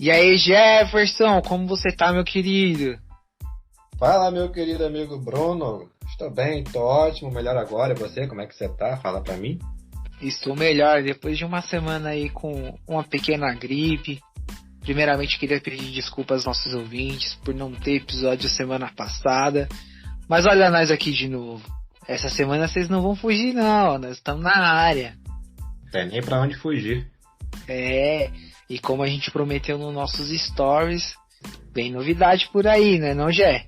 E aí, Jefferson, como você tá, meu querido? Fala, meu querido amigo Bruno. Estou bem, estou ótimo, melhor agora. E você, como é que você tá? Fala pra mim. Estou melhor, depois de uma semana aí com uma pequena gripe. Primeiramente, queria pedir desculpas aos nossos ouvintes por não ter episódio semana passada. Mas olha nós aqui de novo. Essa semana vocês não vão fugir não, nós estamos na área. Não tem nem pra onde fugir. E como a gente prometeu nos nossos stories, vem novidade por aí, né, não, Jé?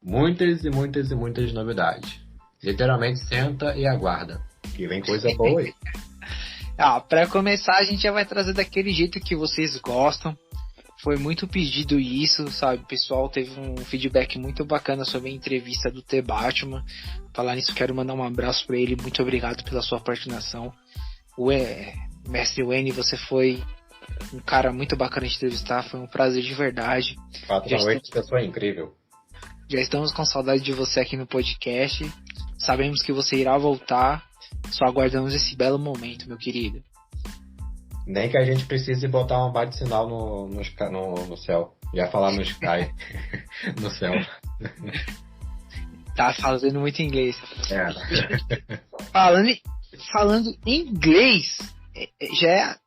Muitas e muitas e muitas novidades. Literalmente senta e aguarda, que vem coisa boa aí. Pra começar, a gente já vai trazer daquele jeito que vocês gostam. Foi muito pedido isso, sabe? O pessoal teve um feedback muito bacana sobre a entrevista do The Batman. Falar nisso, quero mandar um abraço pra ele. Muito obrigado pela sua participação. Mestre Wayne, você foi um cara muito bacana de entrevistar. Foi um prazer de verdade. Fatalmente, pessoa incrível. Já estamos com saudade de você aqui no podcast. Sabemos que você irá voltar. Só aguardamos esse belo momento, meu querido. Nem que a gente precise botar um bate-sinal no céu. Já falar no Sky. No céu. Tá fazendo muito inglês. É. Falando em inglês,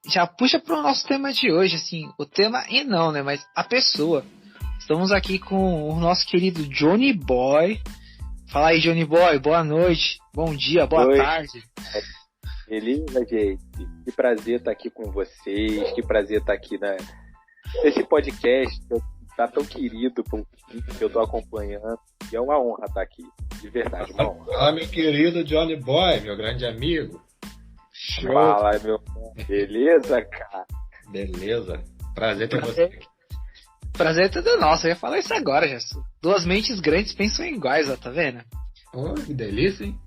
já puxa pro nosso tema de hoje, assim. O tema não, né? Mas a pessoa. Estamos aqui com o nosso querido Johnny Boy. Fala aí, Johnny Boy. Boa noite, bom dia, boa tarde. Beleza, gente? Que prazer estar aqui com vocês. Que prazer estar aqui nesse podcast que tá tão querido por mim, que eu tô acompanhando. E é uma honra estar aqui. De verdade, uma honra. Fala, meu querido Johnny Boy, meu grande amigo. Show. Fala, meu irmão. Beleza, cara? Beleza. Prazer ter você aqui. Prazer é tudo nosso, eu ia falar isso agora, já. Duas mentes grandes pensam iguais, ó, tá vendo? Oh, que delícia, hein?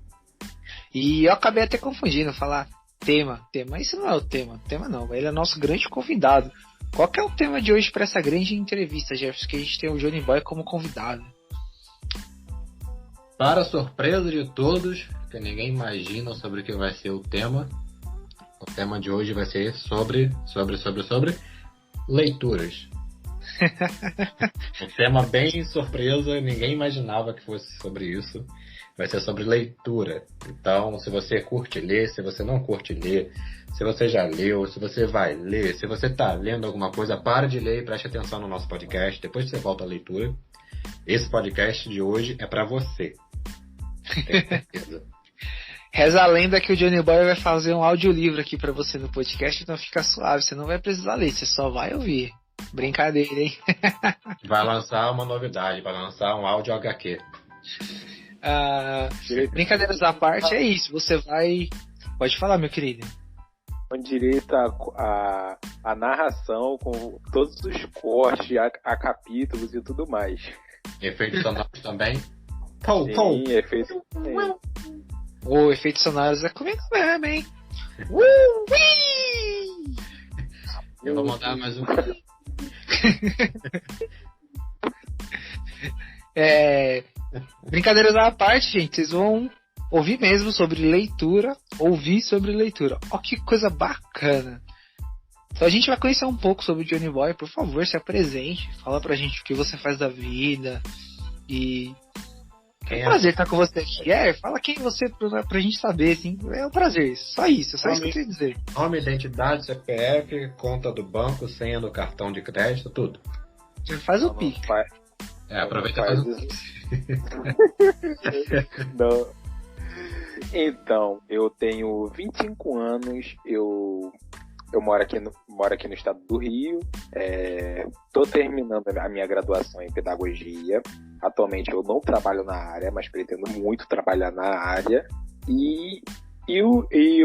E eu acabei até confundindo, falar tema. Isso não é o tema não, ele é nosso grande convidado. Qual que é o tema de hoje para essa grande entrevista, Jefferson, que a gente tem o Johnny Boy como convidado? Para a surpresa de todos, que ninguém imagina sobre o que vai ser o tema de hoje vai ser sobre leituras. Um tema bem surpresa, ninguém imaginava que fosse sobre isso. Vai ser sobre leitura. Então, se você curte ler, se você não curte ler, se você já leu, se você vai ler, se você está lendo alguma coisa, para de ler e preste atenção no nosso podcast. Depois você volta à leitura. Esse podcast de hoje é para você. Tenho certeza. Reza a lenda que o Johnny Boy vai fazer um audiolivro aqui para você no podcast, então fica suave, você não vai precisar ler, você só vai ouvir. Brincadeira, hein? Vai lançar uma novidade, vai lançar um áudio HQ. Brincadeiras à parte, é isso. Você vai... Pode falar, meu querido. Com direito a narração, com todos os cortes, a capítulos e tudo mais. Efeitos sonoros também? Sim, efeitos também. Efeitos sonoros é comigo mesmo, hein? Eu vou mandar mais um. Brincadeiras à parte, gente, vocês vão ouvir mesmo sobre leitura, ouvir sobre leitura. Ó, que coisa bacana. Então a gente vai conhecer um pouco sobre o Johnny Boy. Por favor, se apresente, fala pra gente o que você faz da vida. E é um prazer estar com você aqui. Fala quem você pra gente saber, assim. É um prazer, só isso que eu queria dizer. Nome, identidade, CPF, conta do banco, senha do cartão de crédito, tudo. Já faz o pique. Aproveita e faz o pique. Não. Então, eu tenho 25 anos, eu moro aqui no estado do Rio, estou terminando a minha graduação em pedagogia. Atualmente eu não trabalho na área, mas pretendo muito trabalhar na área. E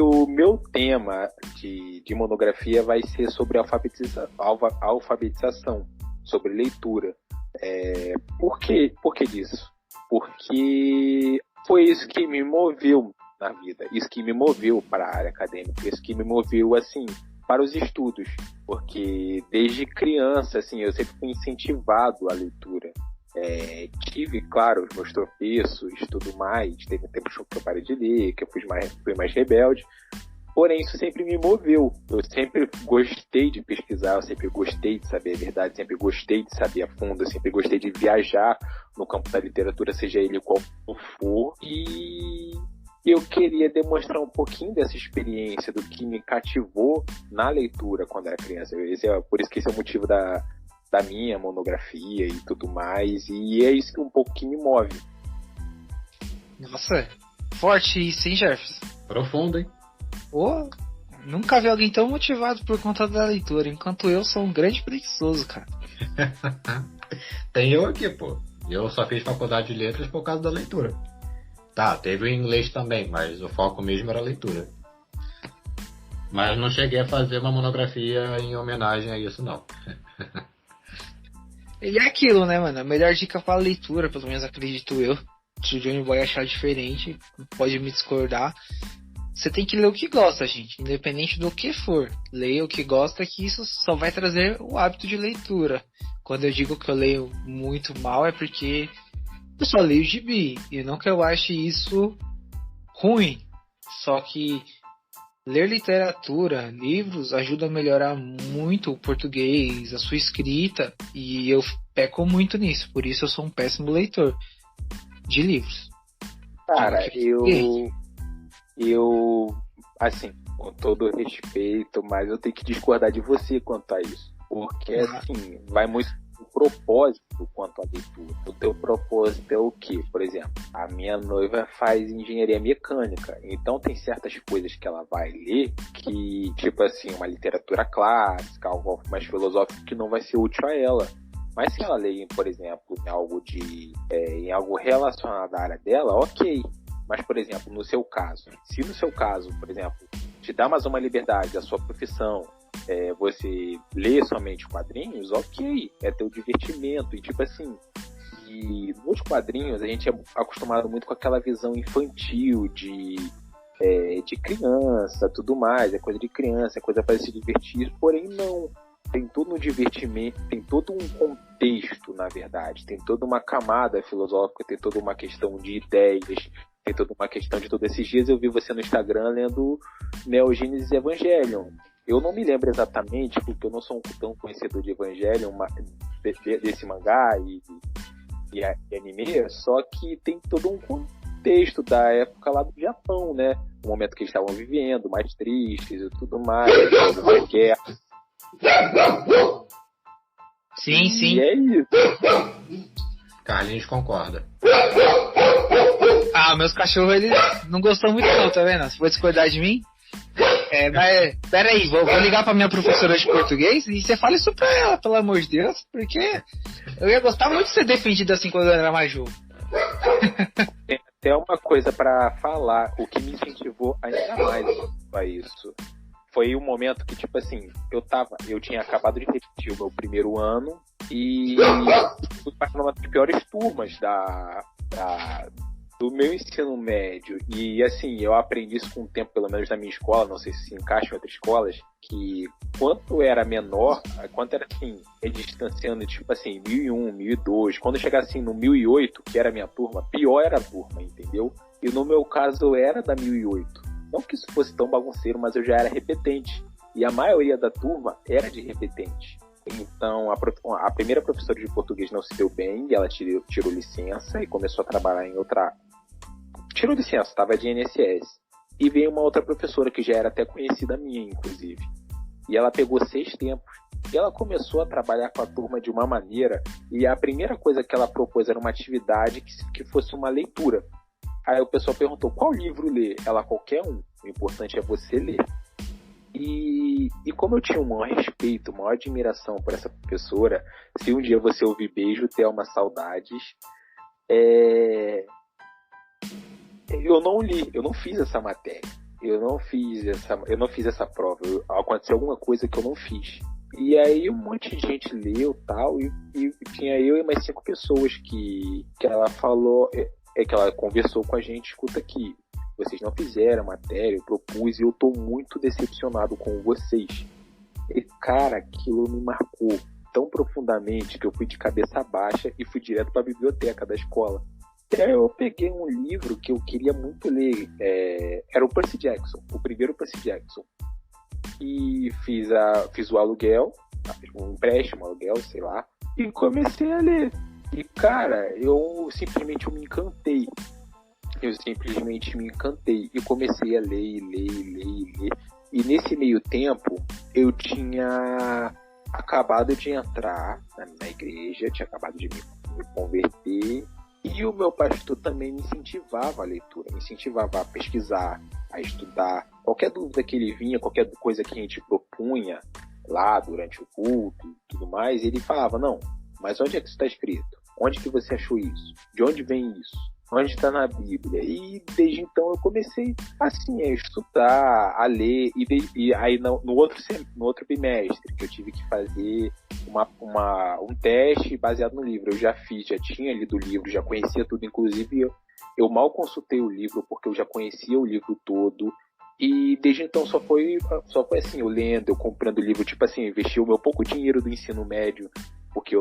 o meu tema de monografia vai ser sobre alfabetização, sobre leitura. Por que disso? Porque foi isso que me moveu na vida, isso que me moveu para a área acadêmica, isso que me moveu, assim, para os estudos, porque desde criança, assim, eu sempre fui incentivado à leitura. Tive, claro, os meus tropeços e tudo mais, teve tempos que eu parei de ler, que eu fui mais rebelde, Porém, isso sempre me moveu. Eu sempre gostei de pesquisar, eu sempre gostei de saber a verdade, sempre gostei de saber a fundo, eu sempre gostei de viajar no campo da literatura, seja ele qual for. E eu queria demonstrar um pouquinho dessa experiência, do que me cativou na leitura quando era criança. Por isso que esse é o motivo da minha monografia e tudo mais. E é isso que um pouco que me move. Nossa, forte isso, hein, Jefferson? Profundo, hein? Pô, nunca vi alguém tão motivado por conta da leitura, enquanto eu sou um grande preguiçoso, cara. Tem eu aqui, pô. Eu só fiz faculdade de letras por causa da leitura. Tá, teve o inglês também, mas o foco mesmo era a leitura. Mas não cheguei a fazer uma monografia em homenagem a isso, não. E é aquilo, né, mano? A melhor dica para leitura, pelo menos acredito eu. Se o Johnny Boy achar diferente, pode me discordar. Você tem que ler o que gosta, gente. Independente do que for. Leia o que gosta, que isso só vai trazer o hábito de leitura. Quando eu digo que eu leio muito mal, é porque eu só leio gibi. E não que eu ache isso ruim. Só que ler literatura, livros, ajuda a melhorar muito o português, a sua escrita. E eu peco muito nisso. Por isso eu sou um péssimo leitor de livros. Cara, eu, assim, com todo respeito, mas eu tenho que discordar de você quanto a isso. Porque, assim, vai muito do propósito quanto à leitura. O teu propósito é o quê? Por exemplo, a minha noiva faz engenharia mecânica, então tem certas coisas que ela vai ler que, tipo assim, uma literatura clássica, algo mais filosófico que não vai ser útil a ela. Mas se ela lê, por exemplo, em algo relacionado à área dela, ok. Mas, por exemplo, no seu caso, se no seu caso, por exemplo, te dá mais uma liberdade, a sua profissão, você lê somente quadrinhos, ok, é teu divertimento. E tipo assim, e nos quadrinhos a gente é acostumado muito com aquela visão infantil de criança, tudo mais, é coisa de criança, é coisa para se divertir, porém não. Tem todo um divertimento, tem todo um contexto, na verdade, tem toda uma camada filosófica, tem toda uma questão de ideias, tem toda uma questão de todos esses dias. Eu vi você no Instagram lendo Neo Genesis Evangelion. Eu não me lembro exatamente, porque eu não sou tão conhecedor de Evangelion, desse mangá e anime, só que tem todo um contexto da época lá do Japão, né? O momento que eles estavam vivendo, mais tristes e tudo mais, uma guerra. Sim, sim. E é isso. Carlinhos concorda. Ah, meus cachorros, eles não gostam muito não, tá vendo? Você vai discordar de mim? Mas, peraí, vou ligar pra minha professora de português e você fala isso pra ela, pelo amor de Deus, porque eu ia gostar muito de ser defendido assim quando eu era mais jovem. Tem até uma coisa pra falar, o que me incentivou ainda mais a isso. Foi um momento que, tipo assim, eu tinha acabado de repetir o meu primeiro ano e fui para uma das piores turmas do meu ensino médio. E, assim, eu aprendi isso com o tempo, pelo menos na minha escola, não sei se encaixa em outras escolas, que quanto era menor, quanto era, assim, distanciando, tipo assim, 1001, 1002, quando eu chegasse, assim, no 1008, que era a minha turma, pior era a turma, entendeu? E no meu caso, eu era da 1008. Não que isso fosse tão bagunceiro, mas eu já era repetente. E a maioria da turma era de repetente. Então, a primeira professora de português não se deu bem, e ela tirou licença e começou a trabalhar em outra... Tirou licença, estava de INSS. E veio uma outra professora que já era até conhecida minha, inclusive. E ela pegou 6 tempos. E ela começou a trabalhar com a turma de uma maneira, e a primeira coisa que ela propôs era uma atividade que fosse uma leitura. Aí o pessoal perguntou, qual livro ler? Ela, qualquer um. O importante é você ler. E como eu tinha um maior respeito, uma maior admiração por essa professora, se um dia você ouvir beijo, Thelma, saudades, eu não li, eu não fiz essa matéria. Eu não fiz essa prova. Aconteceu alguma coisa que eu não fiz. E aí um monte de gente leu tal, e tinha eu e mais 5 pessoas que ela falou... que ela conversou com a gente, escuta aqui, vocês não fizeram matéria, eu propus e eu tô muito decepcionado com vocês. E cara, aquilo me marcou tão profundamente que eu fui de cabeça baixa e fui direto para a biblioteca da escola. E aí eu peguei um livro que eu queria muito ler, era o Percy Jackson, o primeiro Percy Jackson. E fiz o aluguel, um empréstimo, aluguel, sei lá, e comecei a ler. E, cara, eu simplesmente me encantei. E comecei a ler. E nesse meio tempo, eu tinha acabado de entrar na igreja, tinha acabado de me converter. E o meu pastor também me incentivava a leitura, me incentivava a pesquisar, a estudar. Qualquer dúvida que ele vinha, qualquer coisa que a gente propunha lá durante o culto e tudo mais, ele falava, não, mas onde é que isso está escrito? Onde que você achou isso? De onde vem isso? Onde está na Bíblia? E desde então eu comecei assim a estudar, a ler. E aí no outro bimestre que eu tive que fazer um teste baseado no livro. Eu já tinha lido o livro, já conhecia tudo. Inclusive eu mal consultei o livro porque eu já conhecia o livro todo. E desde então só foi assim, eu lendo, eu comprando o livro, tipo assim, investi o meu pouco dinheiro do ensino médio, porque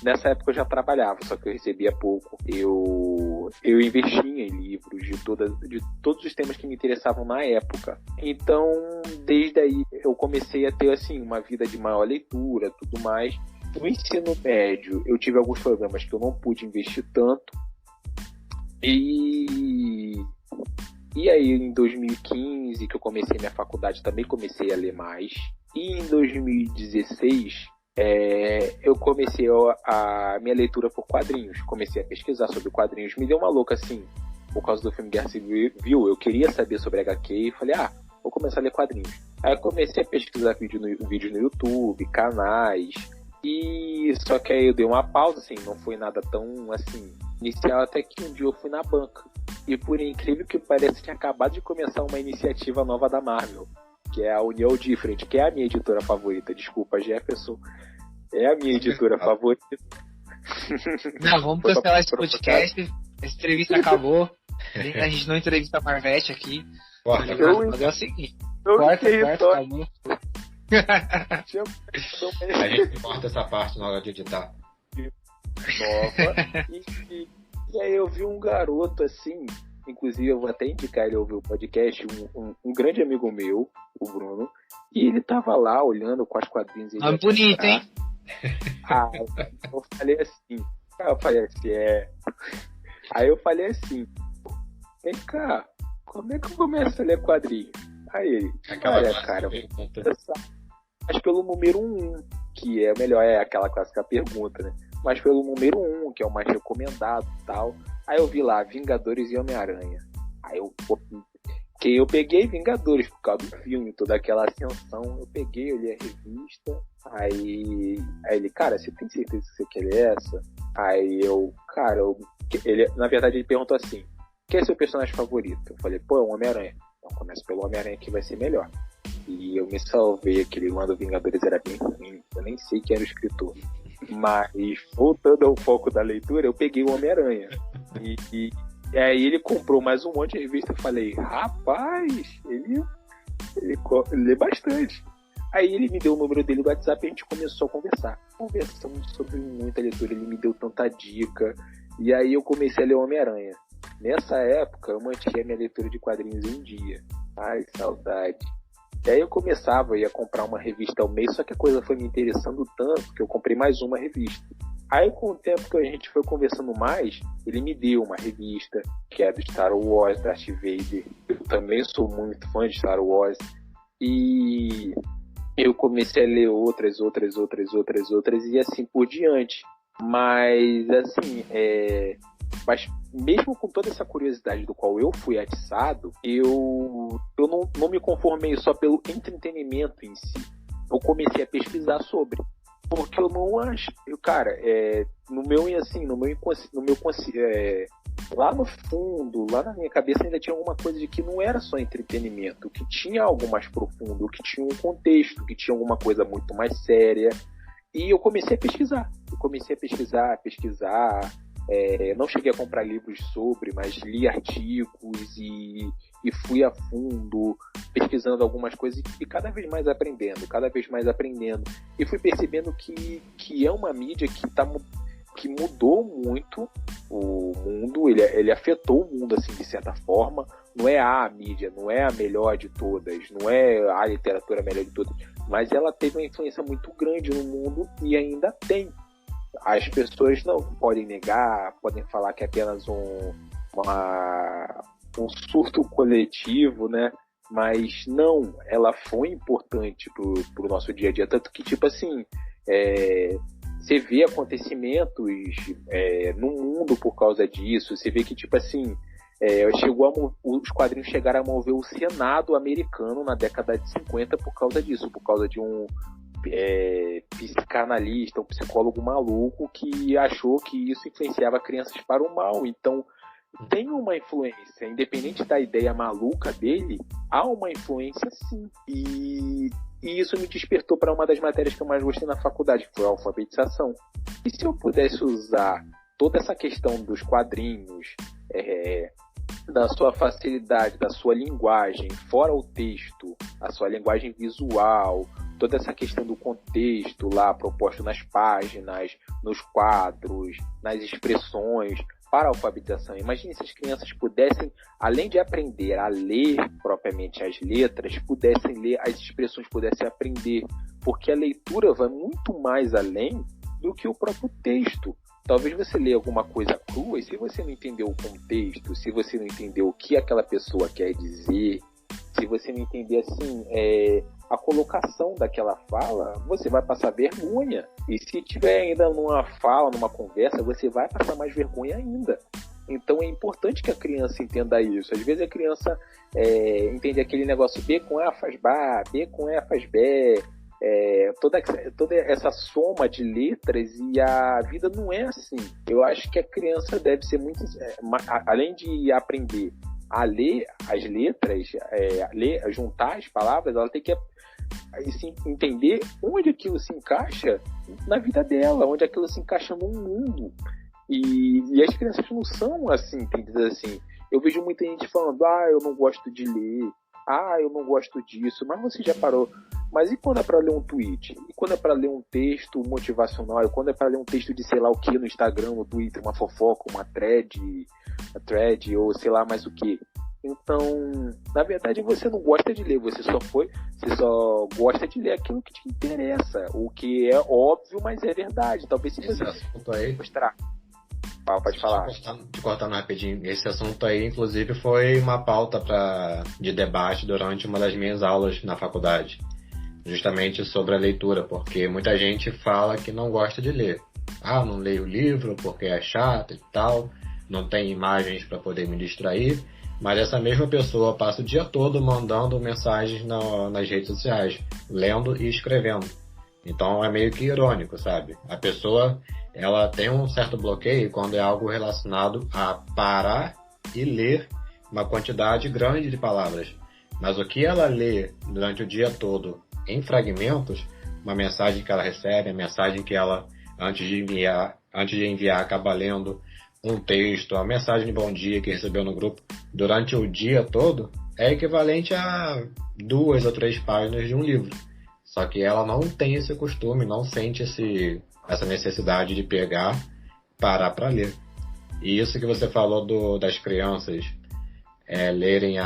nessa época eu já trabalhava, só que eu recebia pouco. Eu investia em livros de todos os temas que me interessavam na época. Então, desde aí, eu comecei a ter, assim, uma vida de maior leitura, tudo mais. No ensino médio, eu tive alguns problemas que eu não pude investir tanto. E aí, em 2015, que eu comecei minha faculdade, também comecei a ler mais. E em 2016... eu comecei a minha leitura por quadrinhos, comecei a pesquisar sobre quadrinhos, me deu uma louca assim, por causa do filme Guerra Civil, eu queria saber sobre HQ e falei, vou começar a ler quadrinhos. Aí eu comecei a pesquisar vídeos no YouTube, canais, e só que aí eu dei uma pausa, assim, não foi nada tão assim, inicial, até que um dia eu fui na banca, e por incrível que pareça, tinha acabado de começar uma iniciativa nova da Marvel, que é a União Different, que é a minha editora favorita. Desculpa, Jefferson. É a minha editora favorita. Não, vamos cancelar esse podcast. Essa entrevista acabou. A gente não entrevista a Marvete aqui. Mas é o seguinte. Corta, acabou. A gente corta essa parte na hora de editar. E aí eu vi um garoto assim... Inclusive, eu vou até indicar ele ouvir o podcast, um grande amigo meu, o Bruno, e ele tava lá olhando com as quadrinhas. Nome bonito, hein? Eu falei assim, Aí eu falei assim, vem cá, como é que eu começo a ler quadrinhos? Aí ele, cara, mas pelo número 1, que é melhor, é aquela clássica pergunta, né? Mas pelo número 1, que é o mais recomendado e tal. Aí eu vi lá, Vingadores e Homem-Aranha. Aí eu peguei Vingadores por causa do filme, toda aquela ascensão. Eu peguei, eu li a revista. Aí ele, cara, você tem certeza que você quer ler essa? Aí na verdade ele perguntou assim, quem é seu personagem favorito? Eu falei, é o Homem-Aranha. Então começa pelo Homem-Aranha que vai ser melhor. E eu me salvei, aquele lá do Vingadores era bem ruim. Eu nem sei quem era o escritor. Mas, voltando ao foco da leitura, eu peguei o Homem-Aranha. E aí ele comprou mais um monte de revista. Eu falei, rapaz, ele lê bastante. Aí ele me deu o número dele do WhatsApp e a gente começou a conversar. Conversamos sobre muita leitura, ele me deu tanta dica. E aí eu comecei a ler o Homem-Aranha. Nessa época, eu mantinha minha leitura de quadrinhos em um dia. Ai, saudade. E aí eu ia comprar uma revista ao mês, só que a coisa foi me interessando tanto que eu comprei mais uma revista. Aí com o tempo que a gente foi conversando mais, ele me deu uma revista que é do Star Wars, Darth Vader. Eu também sou muito fã de Star Wars. E eu comecei a ler outras e assim por diante. Mas assim, mas mesmo com toda essa curiosidade do qual eu fui atiçado, eu não me conformei só pelo entretenimento em si. Eu comecei a pesquisar sobre. Porque eu não acho... Cara, lá no fundo, lá na minha cabeça ainda tinha alguma coisa de que não era só entretenimento, que tinha algo mais profundo, que tinha um contexto, que tinha alguma coisa muito mais séria. E eu comecei a pesquisar. Não cheguei a comprar livros sobre, mas li artigos e fui a fundo pesquisando algumas coisas e cada vez mais aprendendo. E fui percebendo que é uma mídia que mudou muito o mundo, ele afetou o mundo assim, de certa forma. não é a mídia, não é a melhor de todas, não é a literatura melhor de todas, mas ela teve uma influência muito grande no mundo e ainda tem. As pessoas não podem negar, podem falar que é apenas um surto coletivo, né? Mas não, ela foi importante pro nosso dia a dia, tanto que, tipo assim, você vê acontecimentos no mundo por causa disso, você vê que, tipo assim, os quadrinhos chegaram a mover o Senado americano na década de 50 por causa disso, por causa de um psicanalista, um psicólogo maluco que achou que isso influenciava crianças para o mal. Então, tem uma influência, independente da ideia maluca dele, há uma influência sim. E isso me despertou para uma das matérias que eu mais gostei na faculdade, que foi a alfabetização. E se eu pudesse usar toda essa questão dos quadrinhos, da sua facilidade, da sua linguagem, fora o texto, a sua linguagem visual, toda essa questão do contexto lá proposto nas páginas, nos quadros, nas expressões, para a alfabetização. Imagine se as crianças pudessem, além de aprender a ler propriamente as letras, pudessem ler as expressões, pudessem aprender, porque a leitura vai muito mais além do que o próprio texto. Talvez você leia alguma coisa crua e se você não entendeu o contexto, se você não entendeu o que aquela pessoa quer dizer, se você não entender assim, a colocação daquela fala, você vai passar vergonha. E se tiver ainda numa fala, numa conversa, você vai passar mais vergonha ainda. Então é importante que a criança entenda isso. Às vezes a criança entende aquele negócio B com A faz Bá, B com E faz Bé, toda essa soma de letras, e a vida não é assim. Eu acho que a criança deve ser muito, além de aprender a ler as letras, juntar as palavras, ela tem que entender onde aquilo se encaixa na vida dela, onde aquilo se encaixa no mundo. E as crianças não são assim, entendidas assim. Eu vejo muita gente falando, eu não gosto de ler, eu não gosto disso, mas você já parou? Mas e quando é para ler um tweet? E quando é para ler um texto motivacional? E quando é para ler um texto de sei lá o que no Instagram, no Twitter, uma fofoca, uma thread ou sei lá mais o que? Então, na verdade, você não gosta de ler, você só gosta de ler aquilo que te interessa, o que é óbvio, mas é verdade. Talvez se você mostrar. Pode falar. Te cortando rapidinho, esse assunto aí, inclusive, foi uma pauta de debate durante uma das minhas aulas na faculdade, justamente sobre a leitura, porque muita gente fala que não gosta de ler. Não leio o livro porque é chato e tal, não tem imagens para poder me distrair, mas essa mesma pessoa passa o dia todo mandando mensagens nas redes sociais, lendo e escrevendo. Então é meio que irônico, sabe? A pessoa, ela tem um certo bloqueio quando é algo relacionado a parar e ler uma quantidade grande de palavras. Mas o que ela lê durante o dia todo em fragmentos, uma mensagem que ela recebe, a mensagem que ela, antes de enviar, acaba lendo, um texto, a mensagem de bom dia que recebeu no grupo durante o dia todo, é equivalente a 2 ou 3 páginas de um livro. Só que ela não tem esse costume, não sente essa necessidade de parar para ler. E isso que você falou das crianças lerem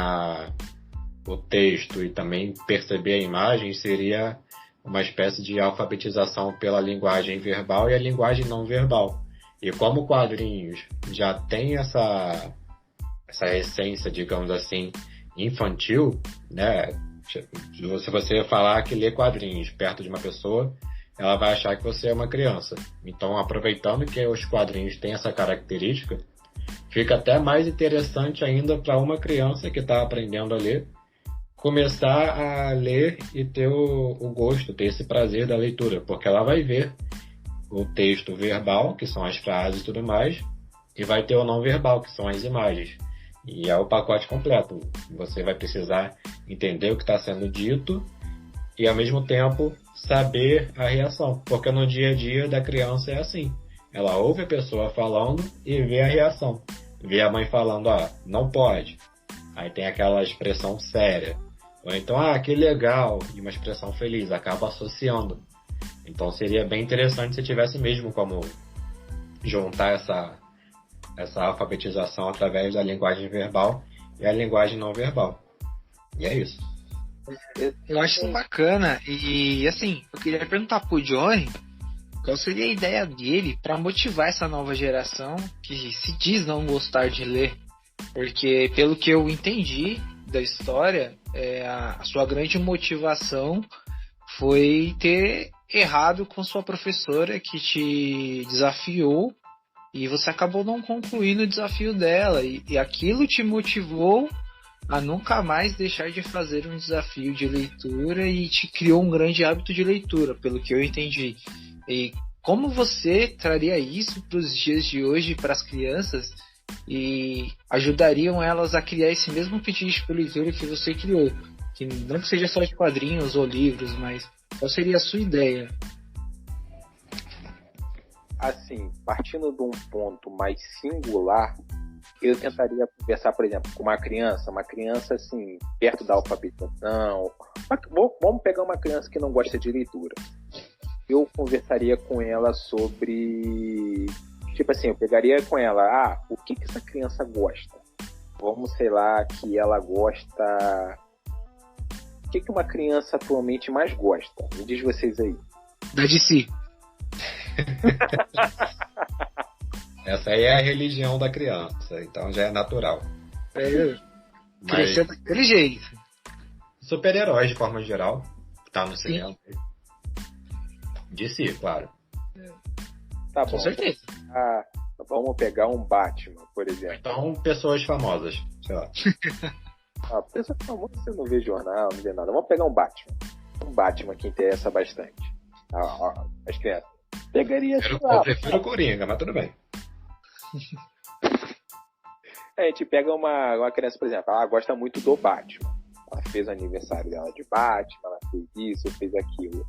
o texto e também perceber a imagem, seria uma espécie de alfabetização pela linguagem verbal e a linguagem não verbal. E como quadrinhos já tem essa essência, digamos assim, infantil, né? Se você falar que lê quadrinhos perto de uma pessoa, ela vai achar que você é uma criança. Então, aproveitando que os quadrinhos têm essa característica, fica até mais interessante ainda para uma criança que está aprendendo a ler, começar a ler e ter o gosto, ter esse prazer da leitura, porque ela vai ver o texto verbal, que são as frases e tudo mais, e vai ter o não verbal, que são as imagens. E é o pacote completo. Você vai precisar entender o que está sendo dito e, ao mesmo tempo, saber a reação. Porque no dia a dia da criança é assim. Ela ouve a pessoa falando e vê a reação. Vê a mãe falando, não pode. Aí tem aquela expressão séria. Ou então, que legal, e uma expressão feliz. Acaba associando. Então seria bem interessante se tivesse mesmo como juntar essa alfabetização através da linguagem verbal e a linguagem não verbal. E é isso. Eu acho isso bacana. E assim, eu queria perguntar pro Johnny qual seria a ideia dele para motivar essa nova geração que se diz não gostar de ler. Porque, pelo que eu entendi da história, a sua grande motivação foi ter errado com sua professora que te desafiou e você acabou não concluindo o desafio dela. E aquilo te motivou a nunca mais deixar de fazer um desafio de leitura e te criou um grande hábito de leitura, pelo que eu entendi. E como você traria isso para os dias de hoje, para as crianças, e ajudariam elas a criar esse mesmo apetite pela leitura que você criou? Que não que seja só de quadrinhos ou livros, mas qual seria a sua ideia? Assim, partindo de um ponto mais singular, eu tentaria conversar, por exemplo, com uma criança assim, perto da alfabetização. Vamos pegar uma criança que não gosta de leitura. Eu conversaria com ela sobre... Tipo assim, eu pegaria com ela, o que essa criança gosta? Vamos, sei lá, que ela gosta... O que uma criança atualmente mais gosta? Me diz vocês aí. Da DC. Essa aí é a religião da criança, então já é natural. Cresceu daquele jeito. Super-heróis, de forma geral, tá no cinema. DC, claro. Tá bom. Com certeza. Vamos pegar um Batman, por exemplo. Então, pessoas famosas, sei lá. Pessoa famosa você não vê jornal, não vê nada. Vamos pegar um Batman. Um Batman que interessa bastante. As crianças. Pegaria. Eu prefiro o Coringa, mas tudo bem. A gente pega uma criança, por exemplo, ela gosta muito do Batman. Ela fez o aniversário dela de Batman, ela fez isso, fez aquilo.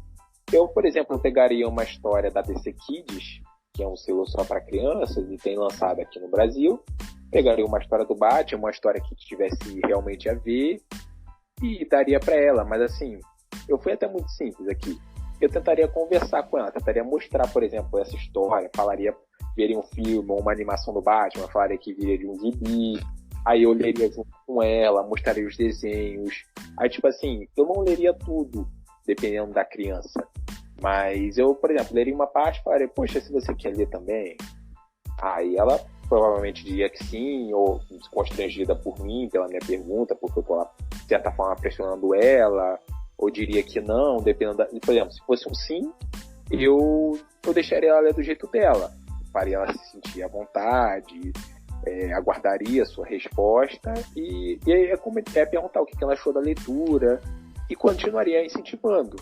Eu, por exemplo, pegaria uma história da DC Kids, que é um selo só para crianças e tem lançado aqui no Brasil. Pegaria uma história do Batman, uma história que tivesse realmente a ver e daria para ela. Mas assim, eu fui até muito simples aqui. Eu tentaria conversar com ela, tentaria mostrar, por exemplo, essa história, falaria, veria um filme ou uma animação do Batman, falaria que viria de um gibi, aí eu leria junto com ela, mostraria os desenhos. Aí, tipo assim, eu não leria tudo, dependendo da criança. Mas eu, por exemplo, leria uma parte e falaria, poxa, se você quer ler também? Aí ela provavelmente diria que sim, ou constrangida por mim, pela minha pergunta, porque eu tô, de certa forma, pressionando ela, ou diria que não, dependendo da... Por exemplo, se fosse um sim, eu deixaria ela ler do jeito dela. Faria ela se sentir à vontade, aguardaria a sua resposta e perguntar o que ela achou da leitura e continuaria incentivando,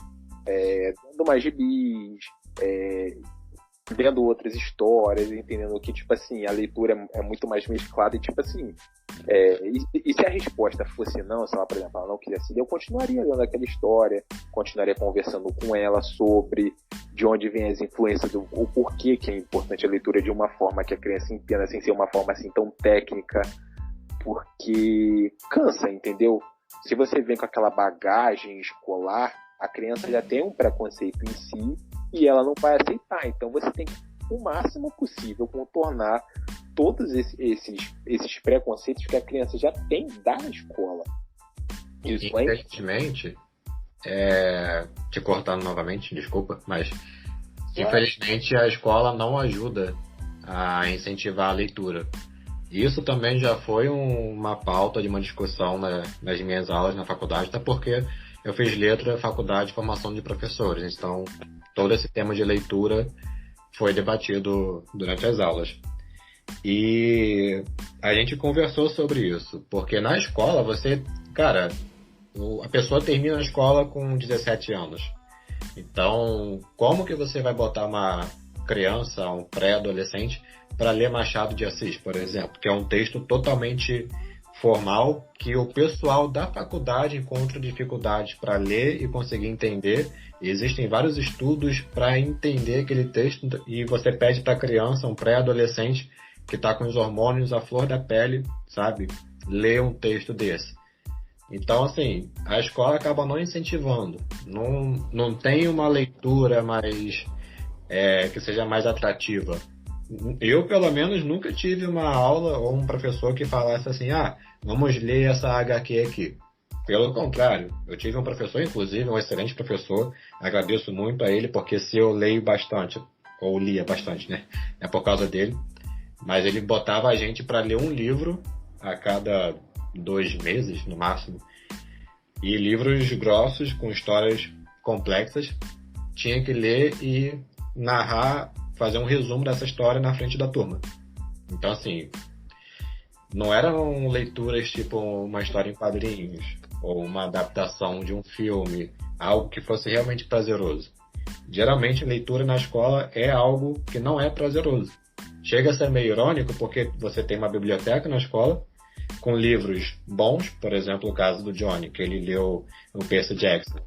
dando mais gibis, lendo outras histórias, entendendo que, tipo assim, a leitura é muito mais mesclada e, tipo assim, e se a resposta fosse não, se ela, por exemplo, ela não quisesse ler, eu continuaria lendo aquela história, continuaria conversando com ela sobre de onde vem as influências, o porquê que é importante a leitura de uma forma que a criança entenda, sem ser uma forma assim tão técnica, porque cansa, entendeu? Se você vem com aquela bagagem escolar, a criança já tem um preconceito em si e ela não vai aceitar. Então você tem que, o máximo possível, contornar todos esses preconceitos que a criança já tem da escola. Isso infelizmente, te cortando novamente, desculpa, mas infelizmente a escola não ajuda a incentivar a leitura. Isso também já foi uma pauta de uma discussão nas minhas aulas na faculdade, até porque eu fiz letra, faculdade, formação de professores. Então, todo esse tema de leitura foi debatido durante as aulas. E a gente conversou sobre isso, porque na escola a pessoa termina a escola com 17 anos. Então, como que você vai botar uma criança, um pré-adolescente, para ler Machado de Assis, por exemplo, que é um texto totalmente formal, que o pessoal da faculdade encontra dificuldades para ler e conseguir entender. E existem vários estudos para entender aquele texto e você pede para a criança, um pré-adolescente, que está com os hormônios à flor da pele, sabe, ler um texto desse. Então, assim, a escola acaba não incentivando. Não tem uma leitura mais que seja mais atrativa eu, pelo menos, nunca tive uma aula ou um professor que falasse assim, vamos ler essa HQ aqui. Pelo contrário, eu tive um professor, inclusive, um excelente professor, agradeço muito a ele, porque se eu leio bastante, ou lia bastante, né, é por causa dele, mas ele botava a gente para ler um livro a cada 2 meses, no máximo, e livros grossos, com histórias complexas, tinha que ler e narrar, fazer um resumo dessa história na frente da turma. Então, assim, não eram leituras tipo uma história em quadrinhos ou uma adaptação de um filme, algo que fosse realmente prazeroso. Geralmente, leitura na escola é algo que não é prazeroso. Chega a ser meio irônico porque você tem uma biblioteca na escola com livros bons, por exemplo, o caso do Johnny, que ele leu o Percy Jackson.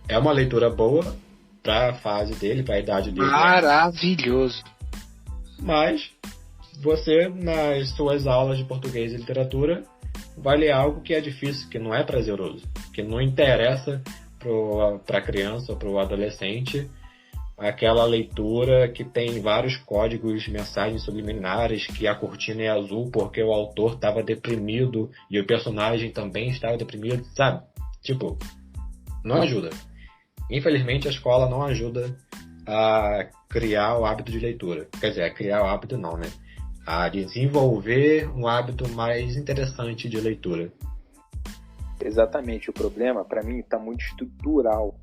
É uma leitura boa para a fase dele, para a idade dele. Maravilhoso. Mas você, nas suas aulas de português e literatura, vai ler algo que é difícil, que não é prazeroso, que não interessa para a criança ou para o adolescente, aquela leitura que tem vários códigos, mensagens subliminares, que a cortina é azul porque o autor estava deprimido e o personagem também estava deprimido, sabe? Tipo, não ajuda. Infelizmente, a escola não ajuda a criar o hábito de leitura. Quer dizer, a criar o hábito não, né? A desenvolver um hábito mais interessante de leitura. Exatamente. O problema, para mim, está muito estrutural.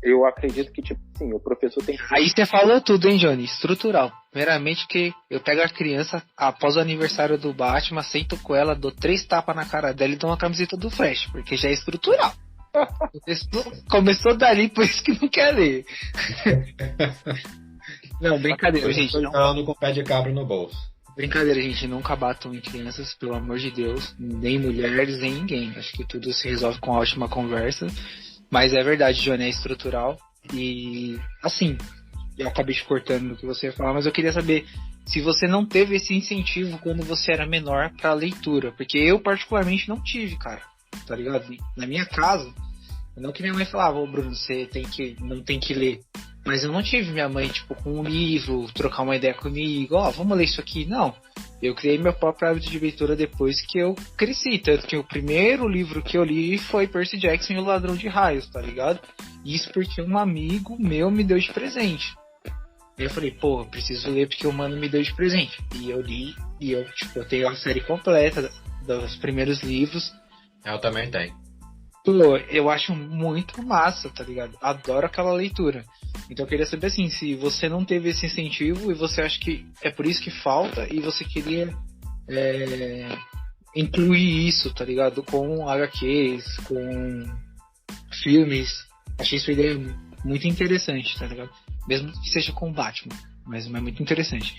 Eu acredito que, tipo assim, o professor tem que... Aí você falou tudo, hein, Johnny? Estrutural. Primeiramente que eu pego a criança, após o aniversário do Batman, sento com ela, dou 3 tapas na cara dela e dou uma camiseta do Flash, porque já é estrutural. Começou dali, por isso que não quer ler. Não, brincadeira, gente. Estou falando com o pé de cabra no bolso. Brincadeira, gente. Nunca batam em crianças, pelo amor de Deus. Nem mulheres, nem ninguém. Acho que tudo se resolve com uma ótima conversa. Mas é verdade, Johnny, é estrutural. E, assim, eu acabei te cortando no que você ia falar, mas eu queria saber se você não teve esse incentivo quando você era menor pra leitura. Porque eu, particularmente, não tive, cara. Tá ligado? Na minha casa, não que minha mãe falava, ô Bruno, você não tem que ler. Mas eu não tive minha mãe, tipo, com um livro, trocar uma ideia comigo, vamos ler isso aqui. Não. Eu criei meu próprio hábito de leitura depois que eu cresci. Tanto que o primeiro livro que eu li foi Percy Jackson e o Ladrão de Raios, tá ligado? Isso porque um amigo meu me deu de presente. Aí eu falei, pô, eu preciso ler porque o mano me deu de presente. E eu li, e eu tenho a série completa dos primeiros livros. Eu também tenho. Pô, eu acho muito massa, tá ligado? Adoro aquela leitura. Então eu queria saber assim, se você não teve esse incentivo e você acha que é por isso que falta e você queria incluir isso, tá ligado? Com HQs, com filmes. Achei sua ideia muito interessante, tá ligado? Mesmo que seja com o Batman, mas é muito interessante.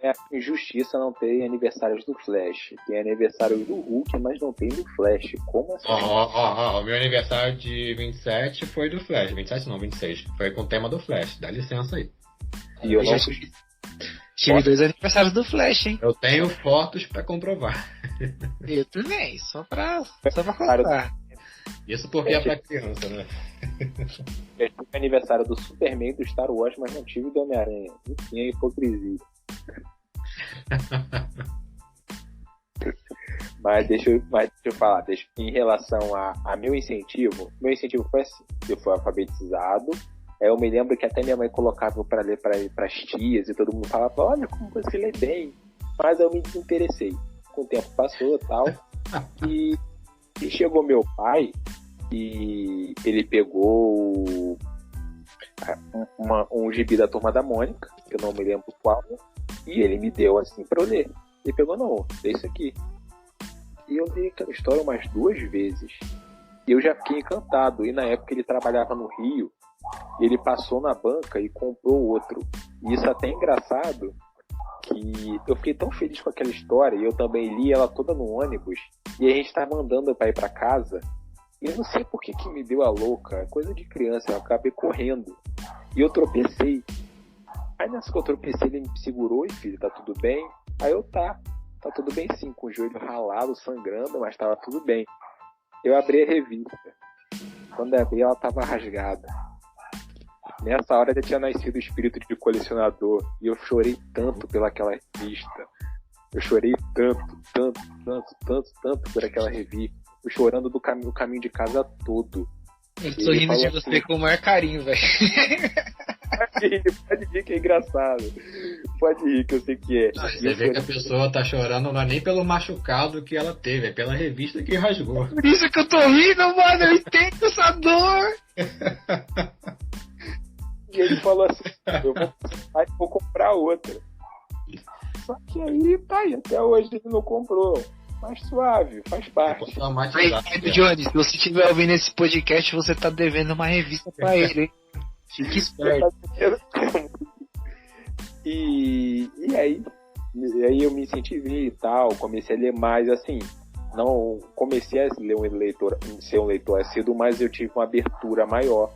É injustiça não ter aniversários do Flash. Tem aniversário do Hulk, mas não tem do Flash. Como assim? O meu aniversário de 27 foi do Flash. 27 não, 26. Foi com o tema do Flash. Dá licença aí. E eu não tive 2 aniversários do Flash, hein? Eu tenho fotos pra comprovar. Eu também, só pra contar. Isso porque é pra criança, né? Eu tive aniversário do Superman, do Star Wars, mas não tive do Homem-Aranha. Enfim, é hipocrisia. Mas deixa eu falar, em relação a meu incentivo foi assim, eu fui alfabetizado, eu me lembro que até minha mãe colocava pra ler pras tias e todo mundo falava, olha como você lê bem, mas eu me desinteressei, com o tempo passou e tal, e chegou meu pai e ele pegou um gibi da Turma da Mônica, que eu não me lembro qual, e ele me deu assim pra eu ler. Ele pegou, não, lê isso aqui. E eu li aquela história umas 2 vezes. E eu já fiquei encantado. E na época ele trabalhava no Rio, ele passou na banca e comprou outro. E isso até é engraçado, que eu fiquei tão feliz com aquela história, e eu também li ela toda no ônibus, e a gente tava andando pra ir pra casa, e eu não sei por que me deu a louca, coisa de criança, eu acabei correndo. E eu tropecei. Aí nessa que eu tropecei, ele me segurou e, filho, tá tudo bem? Aí eu, tá tudo bem sim, com o joelho ralado, sangrando, mas tava tudo bem. Eu abri a revista. Quando eu abri, ela tava rasgada. Nessa hora já tinha nascido o espírito de colecionador. E eu chorei tanto pelaquela revista. Eu chorei tanto por aquela revista. Eu chorando do caminho de casa todo. Eu tô rindo de você assim, com o maior carinho, velho. Pode rir que é engraçado. Pode rir que eu sei que é. Você vê que a pessoa tá chorando não é nem pelo machucado que ela teve, é pela revista que rasgou. Por isso que eu tô rindo, mano. Eu entendo essa dor. E ele falou assim, vou comprar outra. Só que aí, tá aí, até hoje ele não comprou. Mas suave, faz parte. Aí, Johnny, se você estiver ouvindo esse podcast, você tá devendo uma revista pra ele, hein? Fique esperto. E aí eu me incentivei e tal, comecei a ler mais, assim, não comecei a ser um leitor assíduo, mas eu tive uma abertura maior.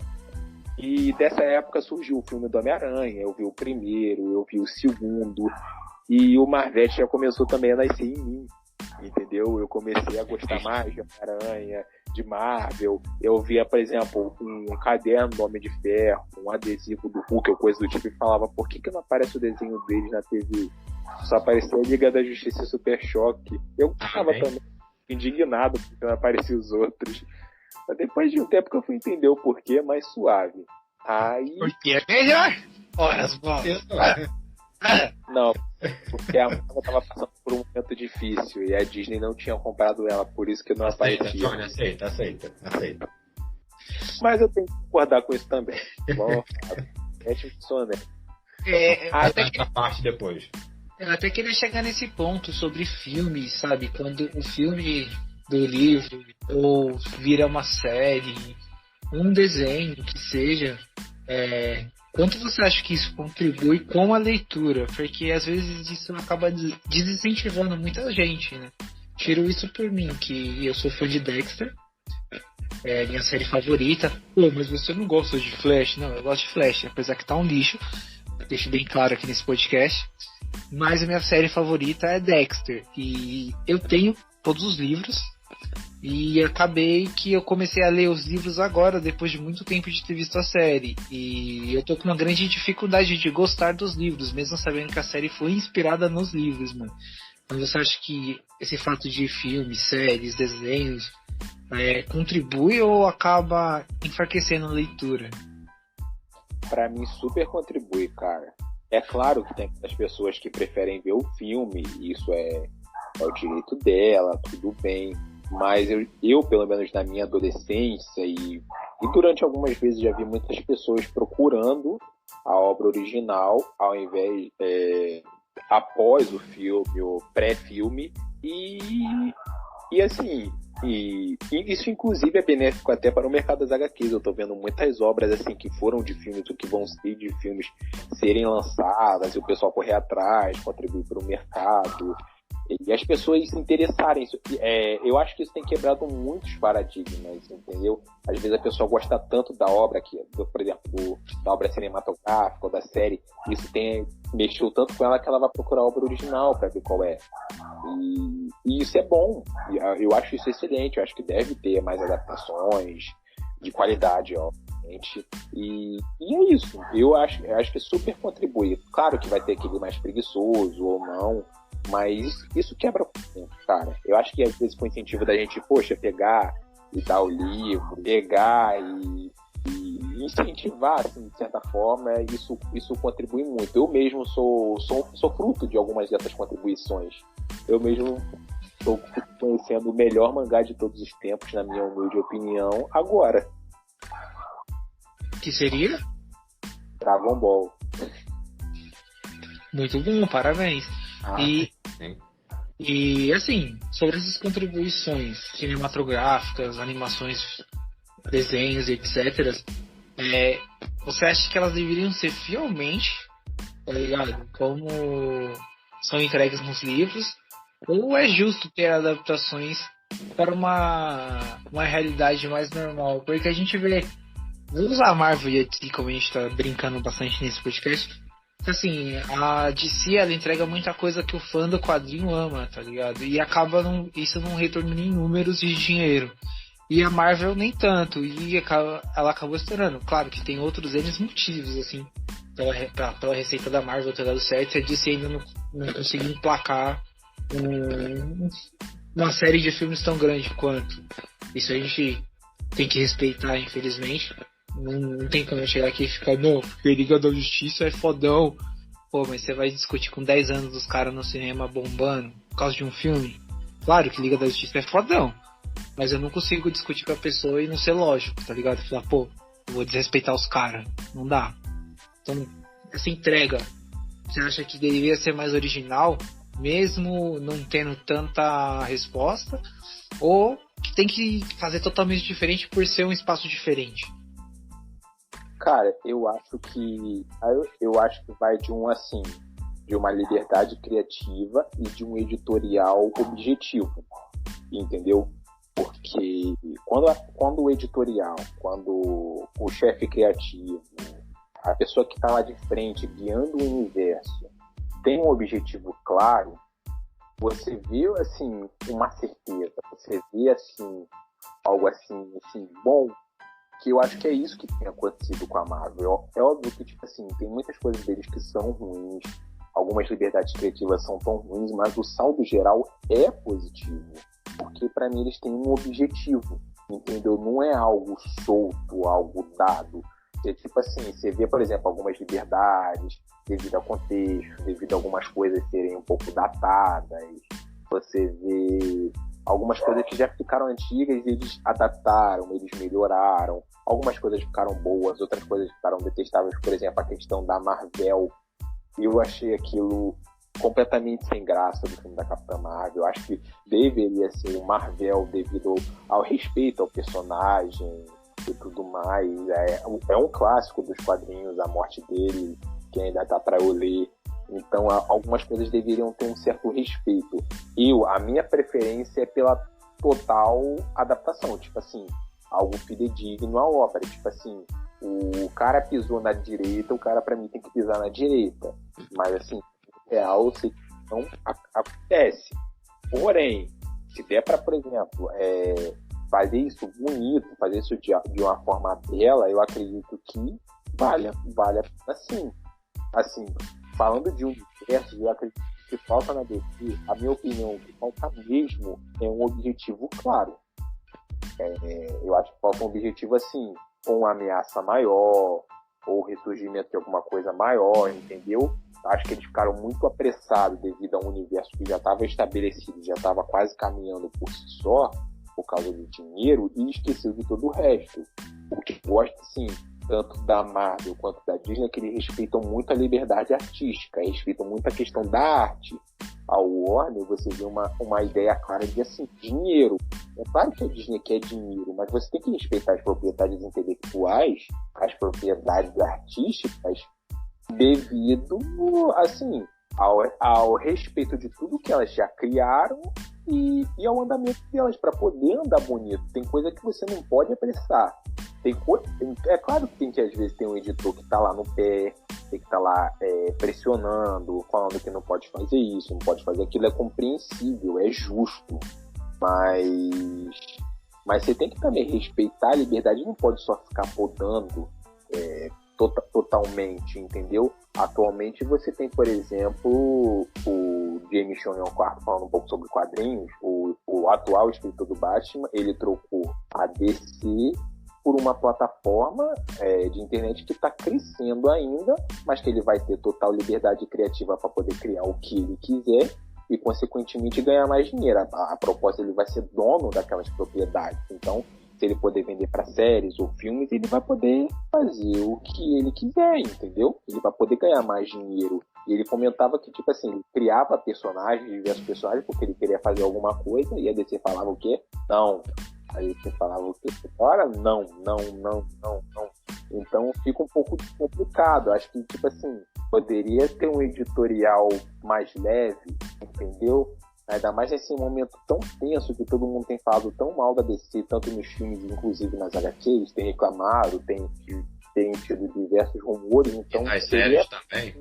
E dessa época surgiu o filme do Homem-Aranha, eu vi o primeiro, eu vi o segundo, e o Marvete já começou também a nascer em mim, entendeu? Eu comecei a gostar mais de Homem-Aranha, de Marvel. Eu via, por exemplo, um caderno do Homem de Ferro, um adesivo do Hulk, ou coisa do tipo, e falava, por que não aparece o desenho deles na TV? Só aparecia a Liga da Justiça e Super Choque. Eu ficava também indignado porque não apareciam os outros. Mas depois de um tempo que eu fui entender o porquê, mais suave. Aí... Porque é melhor? Olha as bolas. Não, porque a Marvel tava passando por um momento difícil e a Disney não tinha comprado ela, por isso que não aparecia. Aceita. Mas eu tenho que concordar com isso também. Bom, funciona. Essa parte depois. Eu até queria chegar nesse ponto sobre filmes, sabe? Quando o filme do livro ou vira uma série, um desenho que seja, quanto você acha que isso contribui com a leitura? Porque às vezes isso acaba desincentivando muita gente, né? Tiro isso por mim, que eu sou fã de Dexter, é minha série favorita. Pô, mas você não gosta de Flash? Não, eu gosto de Flash, apesar que tá um lixo. Deixo bem claro aqui nesse podcast. Mas a minha série favorita é Dexter. E eu tenho todos os livros. E acabei que eu comecei a ler os livros agora, depois de muito tempo de ter visto a série. E eu tô com uma grande dificuldade de gostar dos livros, mesmo sabendo que a série foi inspirada nos livros, mano. Mas você acha que esse fato de filmes, séries, desenhos contribui ou acaba enfraquecendo a leitura? Pra mim super contribui, cara. É claro que tem aquelas pessoas que preferem ver o filme, isso é o direito dela, tudo bem. Mas eu, pelo menos na minha adolescência e durante algumas vezes já vi muitas pessoas procurando a obra original ao invés após o filme ou pré-filme e assim, e isso inclusive é benéfico até para o mercado das HQs. Eu tô vendo muitas obras assim que foram de filmes ou que vão ser de filmes serem lançadas e o pessoal correr atrás, contribuir para o mercado. E as pessoas se interessarem. Eu acho que isso tem quebrado muitos paradigmas, entendeu? Às vezes a pessoa gosta tanto da obra, por exemplo, da obra cinematográfica ou da série, isso mexeu tanto com ela que ela vai procurar a obra original para ver qual é. E isso é bom. Eu acho isso excelente. Eu acho que deve ter mais adaptações de qualidade, obviamente. E é isso. Eu acho que super contribui. Claro que vai ter aquele mais preguiçoso ou não, mas isso quebra o cara. Eu acho que às vezes com o incentivo da gente, pegar e dar o livro, pegar e incentivar, assim, de certa forma, isso contribui muito. Eu mesmo sou fruto de algumas dessas contribuições. Eu mesmo estou conhecendo o melhor mangá de todos os tempos, na minha humilde opinião, agora. Que seria? Dragon Ball. Muito bom, parabéns. E assim, sobre essas contribuições cinematográficas, animações, desenhos e etc., você acha que elas deveriam ser fielmente, tá ligado? Como são entregues nos livros, ou é justo ter adaptações para uma realidade mais normal? Porque a gente vê, vou usar a Marvel e DC como a gente tá brincando bastante nesse podcast. Assim, a DC, ela entrega muita coisa que o fã do quadrinho ama, tá ligado? E acaba isso não retornando em números de dinheiro. E a Marvel nem tanto, e ela acabou estourando. Claro que tem outros N motivos, assim, pela receita da Marvel ter dado certo, e a DC ainda não conseguiu emplacar uma série de filmes tão grande quanto. Isso a gente tem que respeitar, infelizmente. Não tem como eu chegar aqui e ficar, não, porque Liga da Justiça é fodão. Pô, mas você vai discutir com 10 anos dos caras no cinema bombando por causa de um filme? Claro que Liga da Justiça é fodão, mas eu não consigo discutir com a pessoa e não ser lógico, tá ligado? Falar, pô, eu vou desrespeitar os caras. Não dá. Então, essa entrega, você acha que deveria ser mais original, mesmo não tendo tanta resposta? Ou que tem que fazer totalmente diferente por ser um espaço diferente? Cara, eu acho que vai de de uma liberdade criativa e de um editorial objetivo, entendeu? Porque quando o editorial, quando o chefe criativo, a pessoa que está lá de frente guiando o universo tem um objetivo claro, você vê assim uma certeza, você vê assim algo assim bom, que eu acho que é isso que tem acontecido com a Marvel. É óbvio que, tipo assim, tem muitas coisas deles que são ruins, algumas liberdades criativas são tão ruins, mas o saldo geral é positivo, porque para mim eles têm um objetivo, entendeu? Não é algo solto, algo dado. É tipo assim, você vê, por exemplo, algumas liberdades devido ao contexto, devido a algumas coisas serem um pouco datadas, você vê algumas coisas que já ficaram antigas, eles adaptaram, eles melhoraram. Algumas coisas ficaram boas, outras coisas ficaram detestáveis. Por exemplo, a questão da Marvel. Eu achei aquilo completamente sem graça do filme da Capitã Marvel. Eu acho que deveria ser um Marvel devido ao respeito ao personagem e tudo mais. É um clássico dos quadrinhos, a morte dele, que ainda tá para eu ler. Então, algumas coisas deveriam ter um certo respeito. A minha preferência é pela total adaptação. Tipo assim, algo fidedigno à obra. Tipo assim, o cara pisou na direita, o cara pra mim tem que pisar na direita. Mas assim, real, sei que não acontece. Porém, se der pra, por exemplo, fazer isso bonito, fazer isso de uma forma bela, eu acredito que vale a pena sim. Assim, falando de universo, eu acredito que falta na DC, a minha opinião, que falta mesmo é um objetivo claro. Eu acho que falta um objetivo assim, com uma ameaça maior, ou ressurgimento de alguma coisa maior, entendeu? Acho que eles ficaram muito apressados devido a um universo que já estava estabelecido, já estava quase caminhando por si só, por causa do dinheiro, e esqueceu de todo o resto. O que eu gosto, sim, tanto da Marvel quanto da Disney, é que eles respeitam muito a liberdade artística, respeitam muito a questão da arte. A Warner, você vê uma ideia clara de, assim, dinheiro. É claro que a Disney quer dinheiro, mas você tem que respeitar as propriedades intelectuais, as propriedades artísticas, devido, assim, ao respeito de tudo que elas já criaram e ao andamento delas, para poder andar bonito. Tem coisa que você não pode apressar. É claro que tem que, às vezes, ter um editor que está lá no pé, tem que estar lá pressionando, falando que não pode fazer isso, não pode fazer aquilo. É compreensível, é justo. Mas você tem que também respeitar a liberdade, não pode só ficar podando totalmente, entendeu? Atualmente você tem, por exemplo, o James Tynion IV falando um pouco sobre quadrinhos, o atual escritor do Batman, ele trocou a DC por uma plataforma de internet que está crescendo ainda, mas que ele vai ter total liberdade criativa para poder criar o que ele quiser e, consequentemente, ganhar mais dinheiro. A proposta, ele vai ser dono daquelas propriedades. Então, se ele poder vender para séries ou filmes, ele vai poder fazer o que ele quiser, entendeu? Ele vai poder ganhar mais dinheiro. E ele comentava que, tipo assim, ele criava personagens, diversos personagens, porque ele queria fazer alguma coisa, e a DC falava o quê? Não. Aí você falava o quê? Ora, não. Então fica um pouco complicado. Acho que, tipo assim, poderia ter um editorial mais leve, entendeu? Ainda mais nesse momento tão tenso que todo mundo tem falado tão mal da DC, tanto nos filmes, inclusive nas HQs, tem reclamado, tem tido diversos rumores. Então, e nas séries também.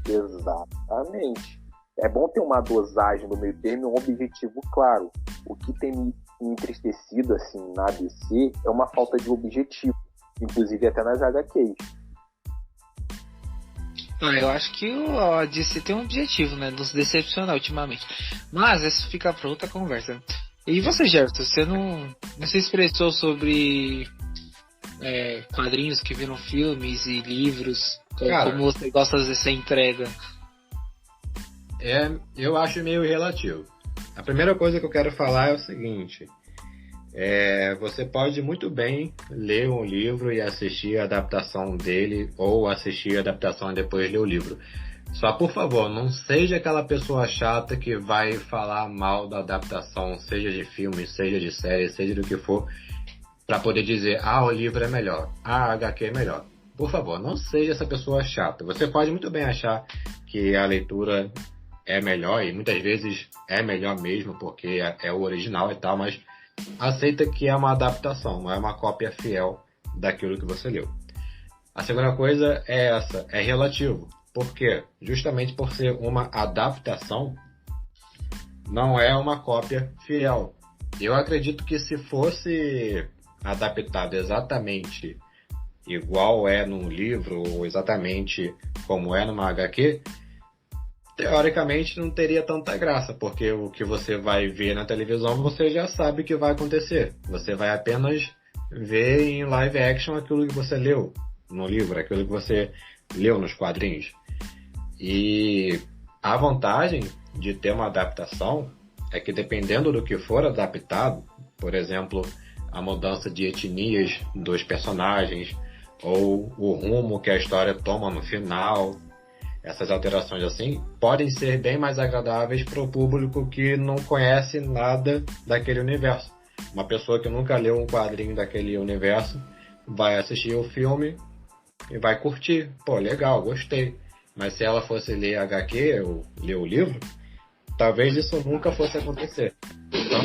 Exatamente. É bom ter uma dosagem no meio termo e um objetivo claro. O que tem me entristecido assim na DC é uma falta de objetivo, inclusive até nas HQs. Eu acho que a DC tem um objetivo, né? Nos decepcionar ultimamente. Mas isso fica pra outra conversa. E você, Gerson, você não se expressou sobre quadrinhos que viram filmes e livros? Cara, como você gosta dessa entrega? Eu acho meio relativo. A primeira coisa que eu quero falar é o seguinte. Você pode muito bem ler um livro e assistir a adaptação dele, ou assistir a adaptação e depois ler o livro. Só, por favor, não seja aquela pessoa chata que vai falar mal da adaptação, seja de filme, seja de série, seja do que for, para poder dizer, o livro é melhor, a HQ é melhor. Por favor, não seja essa pessoa chata. Você pode muito bem achar que a leitura é melhor, e muitas vezes é melhor mesmo, porque é o original e tal, mas aceita que é uma adaptação, não é uma cópia fiel daquilo que você leu. A segunda coisa é relativo. Por quê? Justamente por ser uma adaptação, não é uma cópia fiel. Eu acredito que se fosse adaptado exatamente igual é num livro, ou exatamente como é numa HQ, teoricamente não teria tanta graça, porque o que você vai ver na televisão você já sabe que vai acontecer. Você vai apenas ver em live action aquilo que você leu no livro, aquilo que você leu nos quadrinhos. E a vantagem de ter uma adaptação é que, dependendo do que for adaptado, por exemplo, a mudança de etnias dos personagens, ou o rumo que a história toma no final, essas alterações assim, podem ser bem mais agradáveis para o público que não conhece nada daquele universo. Uma pessoa que nunca leu um quadrinho daquele universo vai assistir o filme e vai curtir. Pô, legal, gostei. Mas se ela fosse ler HQ ou ler o livro, talvez isso nunca fosse acontecer. Então,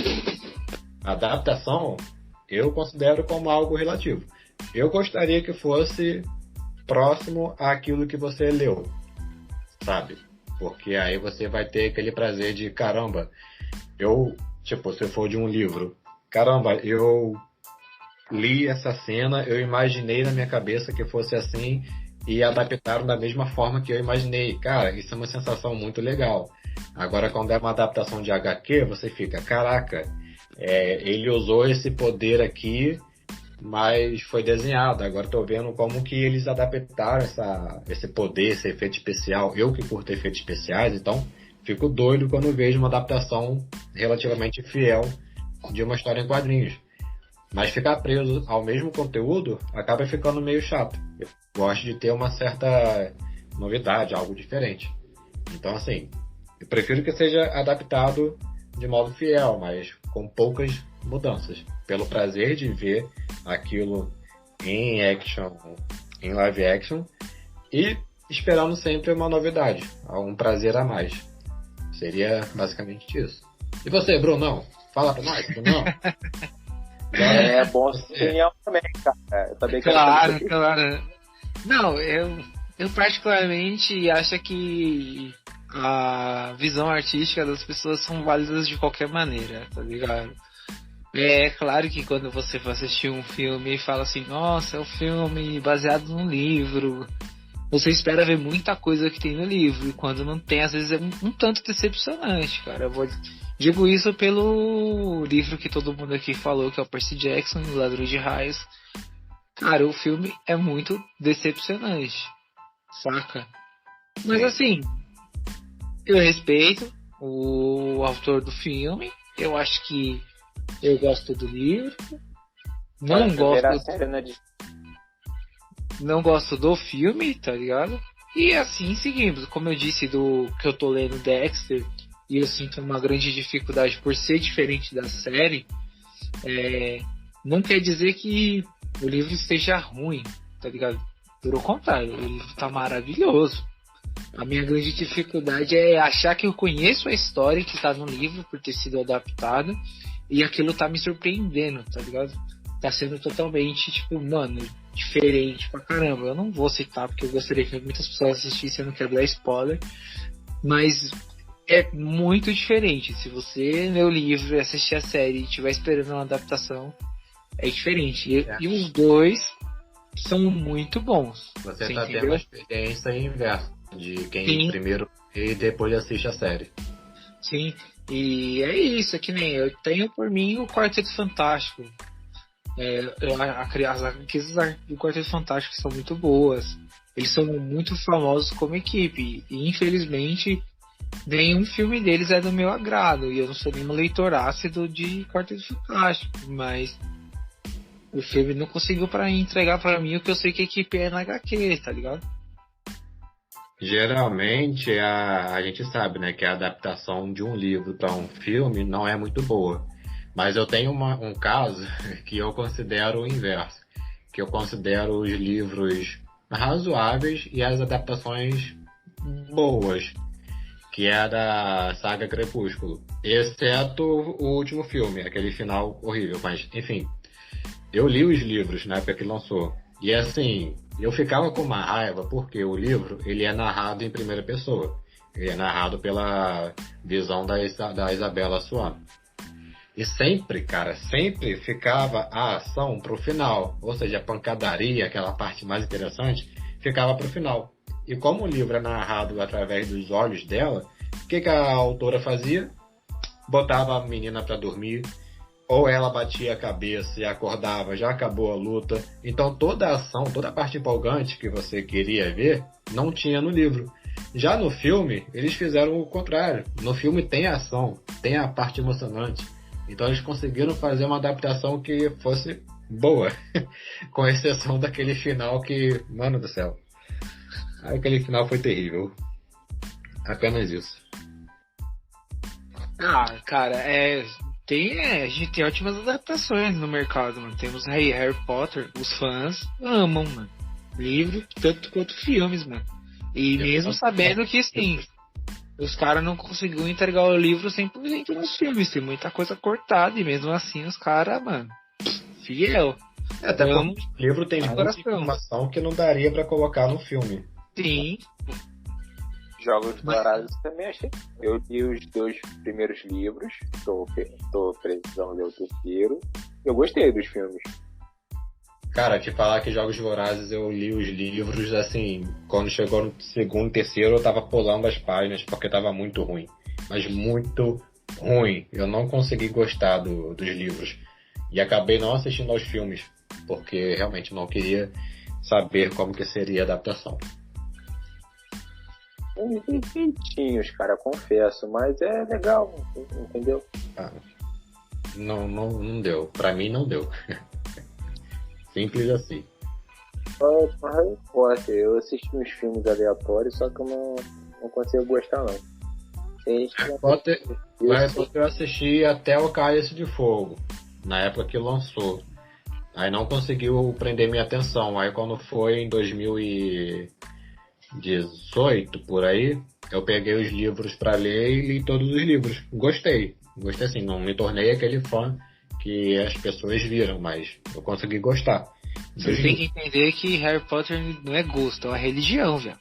a adaptação eu considero como algo relativo. Eu gostaria que fosse próximo àquilo que você leu, sabe? Porque aí você vai ter aquele prazer de, caramba, se for de um livro, caramba, eu li essa cena, eu imaginei na minha cabeça que fosse assim e adaptaram da mesma forma que eu imaginei. Cara, isso é uma sensação muito legal. Agora, quando é uma adaptação de HQ, você fica, caraca, ele usou esse poder aqui, mas foi desenhado. Agora estou vendo como que eles adaptaram esse poder, esse efeito especial. Eu que curto efeitos especiais, então fico doido quando vejo uma adaptação relativamente fiel de uma história em quadrinhos. Mas ficar preso ao mesmo conteúdo acaba ficando meio chato. Eu gosto de ter uma certa novidade, algo diferente. Então, assim, eu prefiro que seja adaptado de modo fiel, mas com poucas mudanças. Pelo prazer de ver aquilo em action, em live action, e esperando sempre uma novidade, um prazer a mais. Seria basicamente isso. E você, Brunão? Fala pra nós, Brunão. Bom opinião também, cara. Eu também claro. Não, eu particularmente acho que a visão artística das pessoas são válidas de qualquer maneira, tá ligado? É claro que quando você vai assistir um filme e fala assim, nossa, é um filme baseado num livro, você espera ver muita coisa que tem no livro, e quando não tem, às vezes é um tanto decepcionante, cara. Digo isso pelo livro que todo mundo aqui falou, que é o Percy Jackson, O Ladrão de Raios. Cara, o filme é muito decepcionante, saca? Mas assim, eu respeito o autor do filme, eu acho que eu gosto do livro, não gosto do filme, tá ligado? E assim seguimos. Como eu disse que eu tô lendo Dexter, e eu sinto uma grande dificuldade por ser diferente da série, não quer dizer que o livro esteja ruim, tá ligado? Pelo contrário, o livro tá maravilhoso. A minha grande dificuldade é achar que eu conheço a história que tá no livro por ter sido adaptada, e aquilo tá me surpreendendo, tá ligado? Tá sendo totalmente, diferente pra caramba. Eu não vou citar porque eu gostaria que muitas pessoas assistissem, eu não quero dar spoiler, mas é muito diferente. Se você ler o livro, assistir a série e estiver esperando uma adaptação, é diferente. E os dois são muito bons. Você tá tendo uma experiência inversa de quem primeiro e depois assiste a série. Sim, e é isso, é que nem eu tenho por mim o Quarteto Fantástico. As arquivos do Quarteto Fantástico são muito boas. Eles são muito famosos como equipe. E infelizmente nenhum filme deles é do meu agrado. E eu não sou nenhum leitor ácido de Quarteto Fantástico. Mas o filme não conseguiu entregar pra mim o que eu sei que a equipe é na HQ, tá ligado? Geralmente a gente sabe, né, que a adaptação de um livro para um filme não é muito boa. Mas eu tenho um caso que eu considero o inverso. Que eu considero os livros razoáveis e as adaptações boas. Que é da saga Crepúsculo. Exceto o último filme, aquele final horrível. Mas, enfim, eu li os livros na época que lançou. E assim, eu ficava com uma raiva porque o livro ele é narrado em primeira pessoa. Ele é narrado pela visão da Isabela Swan. E sempre, cara, sempre ficava a ação pro final. Ou seja, a pancadaria, aquela parte mais interessante, ficava pro final. E como o livro é narrado através dos olhos dela, o que a autora fazia? Botava a menina pra dormir, ou ela batia a cabeça e acordava, já acabou a luta. Então toda a ação, toda a parte empolgante que você queria ver, não tinha no livro. Já no filme, eles fizeram o contrário. No filme tem a ação, tem a parte emocionante. Então eles conseguiram fazer uma adaptação que fosse boa. Com exceção daquele final que, mano do céu, aquele final foi terrível. Apenas isso. Ah, cara, a gente tem ótimas adaptações no mercado, mano. Temos Harry Potter, os fãs amam, mano. Livro, tanto quanto filmes, mano. E mesmo sabendo que, sim, os caras não conseguiram entregar o livro 100% nos filmes. Tem muita coisa cortada e mesmo assim os caras, mano, fiel. Até porque o livro tem muita informação que não daria pra colocar no filme. Sim. Jogos Vorazes também achei. Eu li os 2 primeiros livros, tô precisando ler o terceiro. Eu gostei dos filmes. Cara, te falar que Jogos Vorazes eu li os livros, assim, quando chegou no segundo, terceiro, eu tava pulando as páginas porque tava muito ruim. Mas muito ruim. Eu não consegui gostar dos livros. E acabei não assistindo aos filmes, porque realmente não queria saber como que seria a adaptação. Tem feitinhos, cara, confesso, mas é legal, entendeu? Não deu. Pra mim não deu. Simples assim. Harry Potter, eu assisti uns filmes aleatórios, só que eu não consigo gostar, não. Harry Potter eu assisti até o Cálice de Fogo, na época que lançou. Aí não conseguiu prender minha atenção. Aí quando foi em 2018, por aí, eu peguei os livros pra ler e li todos os livros. Gostei assim, não me tornei aquele fã que as pessoas viram, mas eu consegui gostar. Você tem que entender que Harry Potter não é gosto, é uma religião, velho.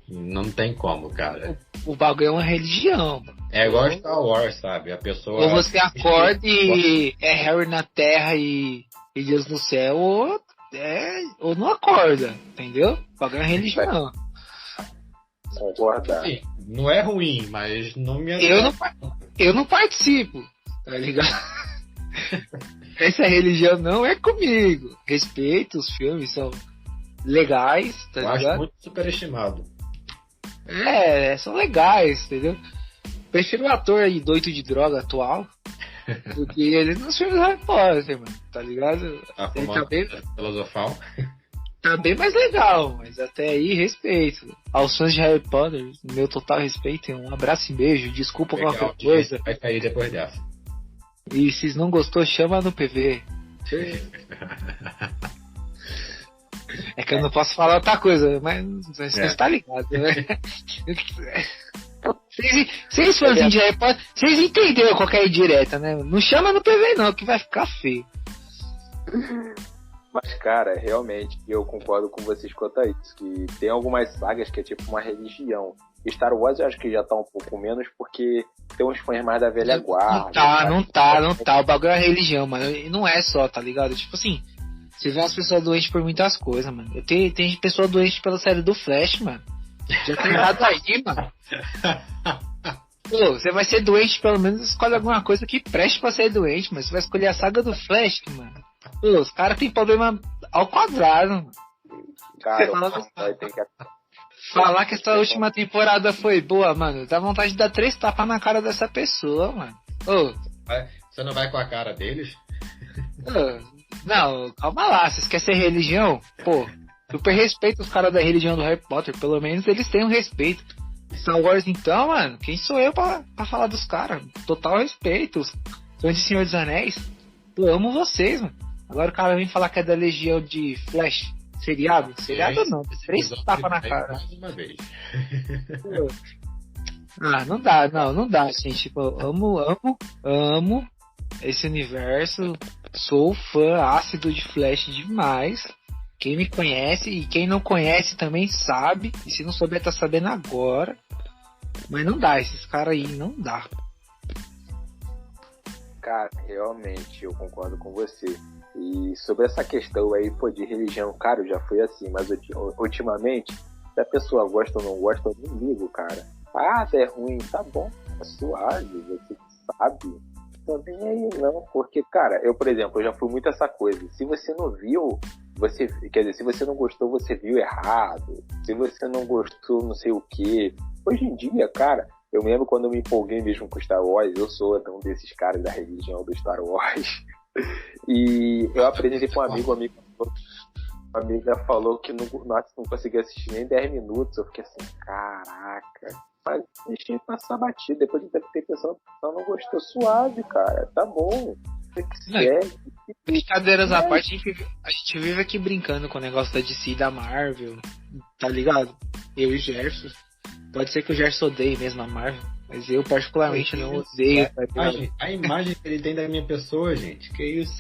Não tem como, cara. O bagulho é uma religião. É igual Star Wars, sabe? A pessoa... Ou você acorda e é Harry na Terra e Deus no céu, ou não acorda, entendeu? O bagulho é uma religião. Concordar. Sim, não é ruim, mas não me... Eu não participo, tá ligado? Essa religião não é comigo. Respeito, os filmes são legais, tá ligado? Eu acho muito superestimado. São legais, entendeu? Prefiro o ator aí doido de droga atual do que ele nos filmes do Harry Potter, mano, tá ligado? Ele tá bem filosofal. Tá bem mais legal, mas até aí respeito. Aos fãs de Harry Potter, meu total respeito, um abraço e beijo, desculpa qualquer coisa. Vai cair depois dessa. E se não gostou, chama no PV. É que eu não posso falar outra coisa, mas você está ligado, né? Vocês fãs de Harry Potter, vocês entenderam qual que é a indireta, né? Não chama no PV não, que vai ficar feio. Mas, cara, realmente, eu concordo com vocês quanto a isso, que tem algumas sagas que é tipo uma religião. Star Wars eu acho que já tá um pouco menos, porque tem uns fãs mais da velha guarda. Não tá. O bagulho é a religião, mano. E não é só, tá ligado? Tipo assim, você vê umas pessoas doentes por muitas coisas, mano. Tem pessoa doente pela série do Flash, mano. Já tem nada aí, mano. Pô, você vai ser doente, pelo menos escolhe alguma coisa que preste pra ser doente, mas você vai escolher a saga do Flash, mano. Pô, os caras têm problema ao quadrado, mano. Cara, Falar que essa última temporada foi boa, mano, dá vontade de dar 3 tapas na cara dessa pessoa, mano. Ô, você não vai com a cara deles? Não, calma lá, vocês querem ser religião? Pô, super respeito os caras da religião do Harry Potter, pelo menos eles têm um respeito. Star Wars então, mano, quem sou eu pra falar dos caras? Total respeito, os fãs de Senhor dos Anéis. Pô, eu amo vocês, mano. Agora o cara vem falar que é da legião de Flash. Seriado? Seriado não, 3 tapas na cara. Mais uma vez. Não dá, gente. Tipo, amo esse universo. Sou fã ácido de Flash demais. Quem me conhece e quem não conhece também sabe. E se não souber, tá sabendo agora. Mas não dá, esses caras aí não dá. Cara, realmente, eu concordo com você. E sobre essa questão aí, pô, de religião, cara, eu já fui assim, mas ultimamente, se a pessoa gosta ou não gosta, eu nem ligo, cara. Ah, é ruim, tá bom, é suave, você sabe. Também aí não, porque, cara, eu, por exemplo, eu já fui muito essa coisa. Se você não viu, quer dizer, se você não gostou, você viu errado. Se você não gostou, não sei o quê. Hoje em dia, cara, eu lembro quando eu me empolguei mesmo com Star Wars, eu sou um desses caras da religião do Star Wars. E eu aprendi com um amigo, a amiga falou que não conseguia assistir nem 10 minutos. Eu fiquei assim, caraca, mas deixei passar batido. Depois de ter pensado, não gostou, suave, cara, tá bom. Brincadeiras à parte, a gente vive aqui brincando com o negócio da DC e da Marvel, tá ligado? Eu e o Gerson. Pode ser que o Gerson odeie mesmo a Marvel, mas eu particularmente não odeio. A imagem que ele tem da minha pessoa, gente, que isso?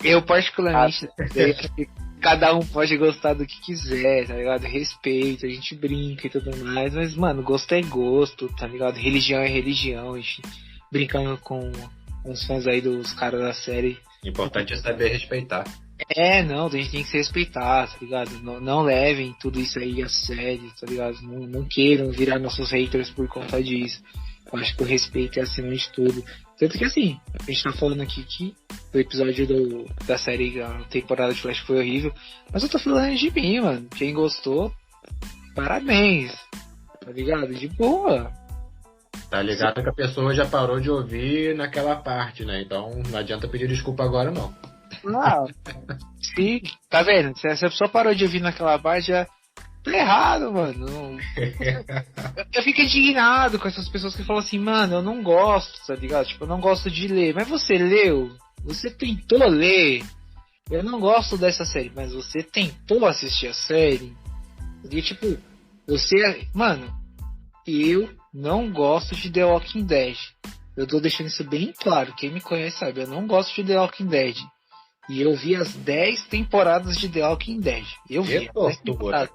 Eu particularmente odeio, porque cada um pode gostar do que quiser, tá ligado? Respeito, a gente brinca e tudo mais, mas, mano, gosto é gosto, tá ligado? Religião é religião, a gente brincando com os fãs aí dos caras da série. Importante é saber respeitar. Não, a gente tem que se respeitar, tá ligado? Não levem tudo isso aí a sério, tá ligado? Não queiram virar nossos haters por conta disso. Eu acho que o respeito é acima de tudo. Tanto que assim, a gente tá falando aqui que o episódio da série, a temporada de Flash foi horrível, mas eu tô falando de mim, mano. Quem gostou, parabéns, tá ligado? De boa. Tá ligado que a pessoa já parou de ouvir naquela parte, né? Então não adianta pedir desculpa agora, não. Sim, tá vendo? Se essa pessoa parou de ouvir naquela parte, já tá errado, mano. Eu fico indignado com essas pessoas que falam assim, mano, eu não gosto, tá ligado? Tipo, eu não gosto de ler. Mas você leu? Você tentou ler? Eu não gosto dessa série, mas você tentou assistir a série? E tipo, mano, eu não gosto de The Walking Dead. Eu tô deixando isso bem claro. Quem me conhece sabe, eu não gosto de The Walking Dead. E eu vi as 10 temporadas de The Walking Dead. Eu vi as 10 temporadas.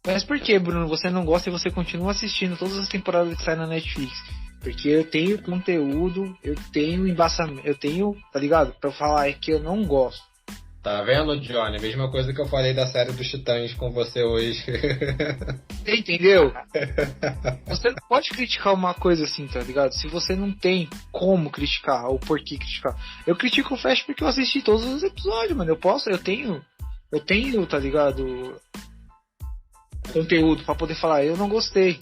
Mas por que, Bruno, você não gosta e você continua assistindo todas as temporadas que saem na Netflix? Porque eu tenho conteúdo, eu tenho embasamento, tá ligado? Pra falar que eu não gosto. Tá vendo, Johnny? Mesma coisa que eu falei da série dos Titãs com você hoje. Você entendeu? Você não pode criticar uma coisa assim, tá ligado? Se você não tem como criticar ou por que criticar. Eu critico o Flash porque eu assisti todos os episódios, mano. Eu tenho, tá ligado? Conteúdo pra poder falar, eu não gostei.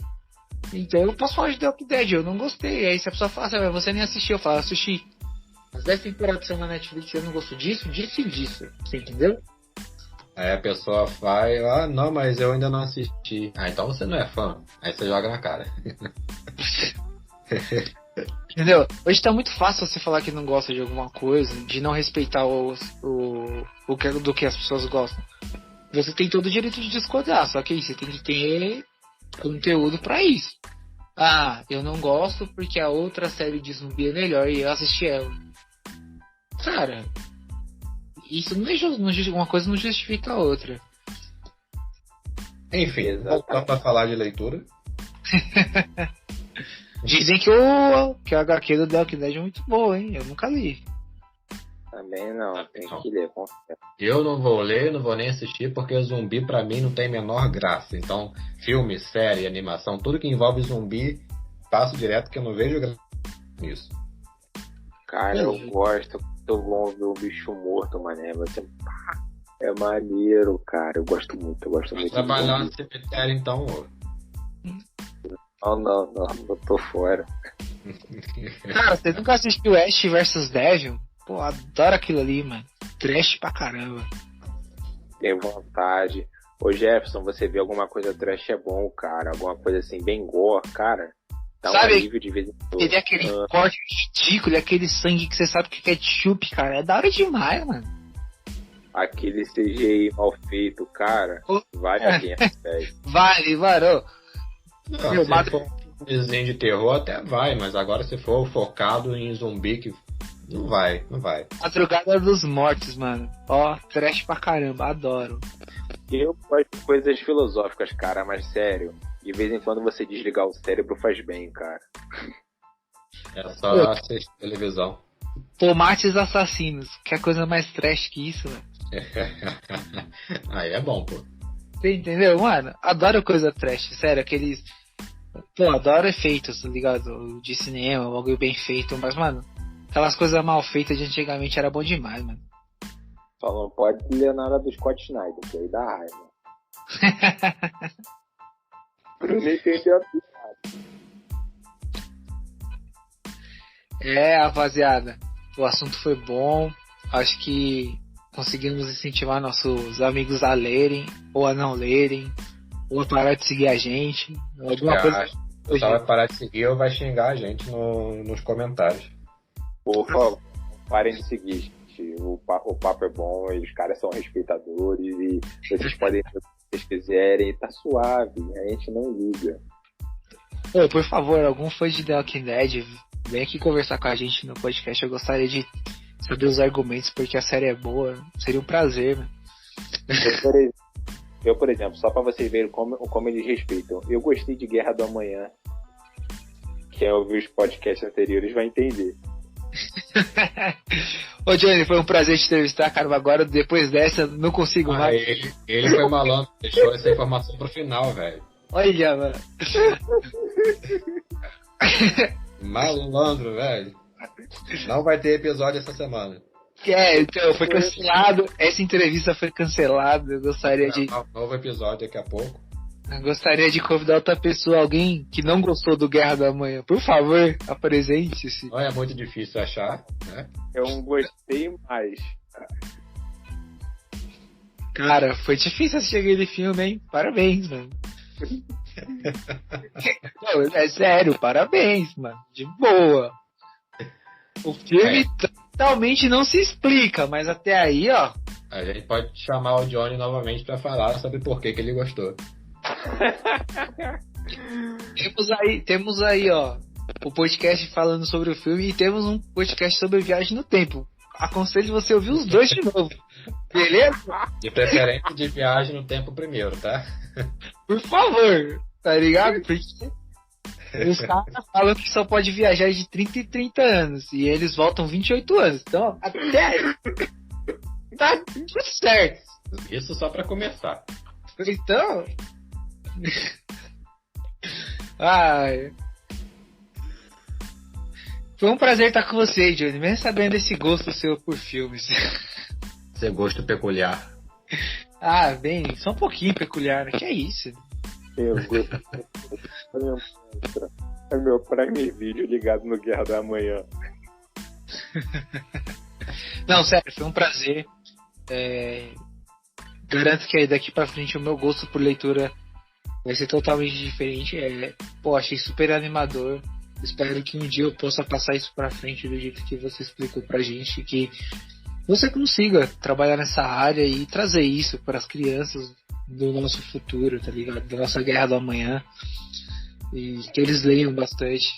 Então eu posso falar de The Walking Dead, eu não gostei. Aí se a pessoa fala assim, você nem assistiu, eu falo, assisti. As 10 temporadas são na Netflix, eu não gosto disso, disso e disso. Você entendeu? Aí a pessoa vai, não, mas eu ainda não assisti. Então você não é fã. Aí você joga na cara. Entendeu? Hoje tá muito fácil você falar que não gosta de alguma coisa, de não respeitar do que as pessoas gostam. Você tem todo o direito de discordar, só que aí você tem que ter conteúdo pra isso. Eu não gosto porque a outra série de zumbi é melhor e eu assisti ela. Cara, isso uma coisa não justifica a outra. Enfim, voltar pra falar de leitura. Dizem que a HQ do The Walking Dead é muito boa, hein? Eu nunca li. Também não, tem que ler, com certeza. Eu não vou ler, não vou nem assistir, porque zumbi pra mim não tem a menor graça. Então, filme, série, animação, tudo que envolve zumbi, passo direto que eu não vejo graça nisso. Cara, eu gosto, muito bom ver o bicho morto, mané. Você, é maneiro, cara. Eu gosto muito. Trabalhar no cemitério, então, ô. Não, eu tô fora. Cara, você nunca assistiu Ash vs Devil? Pô, adoro aquilo ali, mano. Trash pra caramba. Tem vontade. Ô Jefferson, você vê alguma coisa trash é bom, cara. Alguma coisa assim, bem gore, cara. Dá Sabe, um alívio de vez em quando. ele é aquele corte ridículo, aquele sangue que você sabe que é ketchup, cara. É da hora demais, mano. Aquele CGI mal feito, cara. Vale a pena, velho. Vale, varou. Não, se for um desenho de terror até vai, mas agora se for focado em zumbi, que não vai. Madrugada dos Mortos, mano. Ó, trash pra caramba, adoro. Eu gosto de coisas filosóficas, cara, mas sério. De vez em quando você desligar o cérebro faz bem, cara. É só assistir televisão. Tomates assassinos. Que coisa mais trash que isso, mano. Aí é bom, pô. Você entendeu, mano? Adoro coisa trash, sério, aqueles... Pô, adoro efeitos, tá ligado? De cinema, um bagulho bem feito, mas, mano, aquelas coisas mal feitas de antigamente era bom demais, mano. Só não pode ler nada do Scott Snyder, que aí dá raiva. Bruno entendeu a piada. Rapaziada, o assunto foi bom. Acho que conseguimos incentivar nossos amigos a lerem, ou a não lerem, ou a parar de seguir a gente. Alguma coisa. O pessoal vai parar de seguir ou vai xingar a gente nos comentários. Por favor, parem de seguir, gente. O papo é bom, e os caras são respeitadores, e vocês podem fazer o que vocês quiserem, tá suave, a gente não liga. Ô, por favor, algum fã de The Walking Dead, vem aqui conversar com a gente no podcast. Eu gostaria de saber os argumentos, porque a série é boa. Seria um prazer, né? Eu, por exemplo, só pra vocês verem como eles respeitam. Eu gostei de Guerra do Amanhã. Quem ouviu os podcasts anteriores vai entender. Ô Johnny, foi um prazer te entrevistar, cara. Agora, depois dessa, não consigo mais. Ele foi malandro, deixou essa informação pro final, velho. Olha, mano. Malandro, velho. Não vai ter episódio essa semana. Então, foi cancelado. Essa entrevista foi cancelada. Eu gostaria de. Novo episódio daqui a pouco. Eu gostaria de convidar outra pessoa, alguém que não gostou do Guerra da Manhã. Por favor, apresente-se. Não é muito difícil achar, né? Eu não gostei mais. Cara, foi difícil assistir aquele filme, hein? Parabéns, mano. Não, é sério, parabéns, mano. De boa. O filme totalmente não se explica, mas até aí, ó. A gente pode chamar o Johnny novamente pra falar sobre por que ele gostou. Temos aí, ó, o podcast falando sobre o filme e temos um podcast sobre viagem no tempo. Aconselho você ouvir os dois de novo. Beleza? De preferência de viagem no tempo primeiro, tá? Por favor, tá ligado? Porque os caras falam que só pode viajar de 30 em 30 anos e eles voltam 28 anos. Então, até aí, tá tudo certo. Isso só pra começar. Então... Ai. Foi um prazer estar com você, Johnny, mesmo sabendo desse gosto seu por filmes. Seu gosto peculiar. Ah, bem, só um pouquinho peculiar, né? Que é isso? Eu gosto. É meu Prime Video ligado no Guerra da Manhã. Não, sério, foi um prazer. Garanto que daqui pra frente o meu gosto por leitura vai ser totalmente diferente. Achei super animador. Espero que um dia eu possa passar isso pra frente do jeito que você explicou pra gente, que você consiga trabalhar nessa área e trazer isso para as crianças do nosso futuro, tá ligado? Da nossa Guerra do Amanhã. E que eles leiam bastante.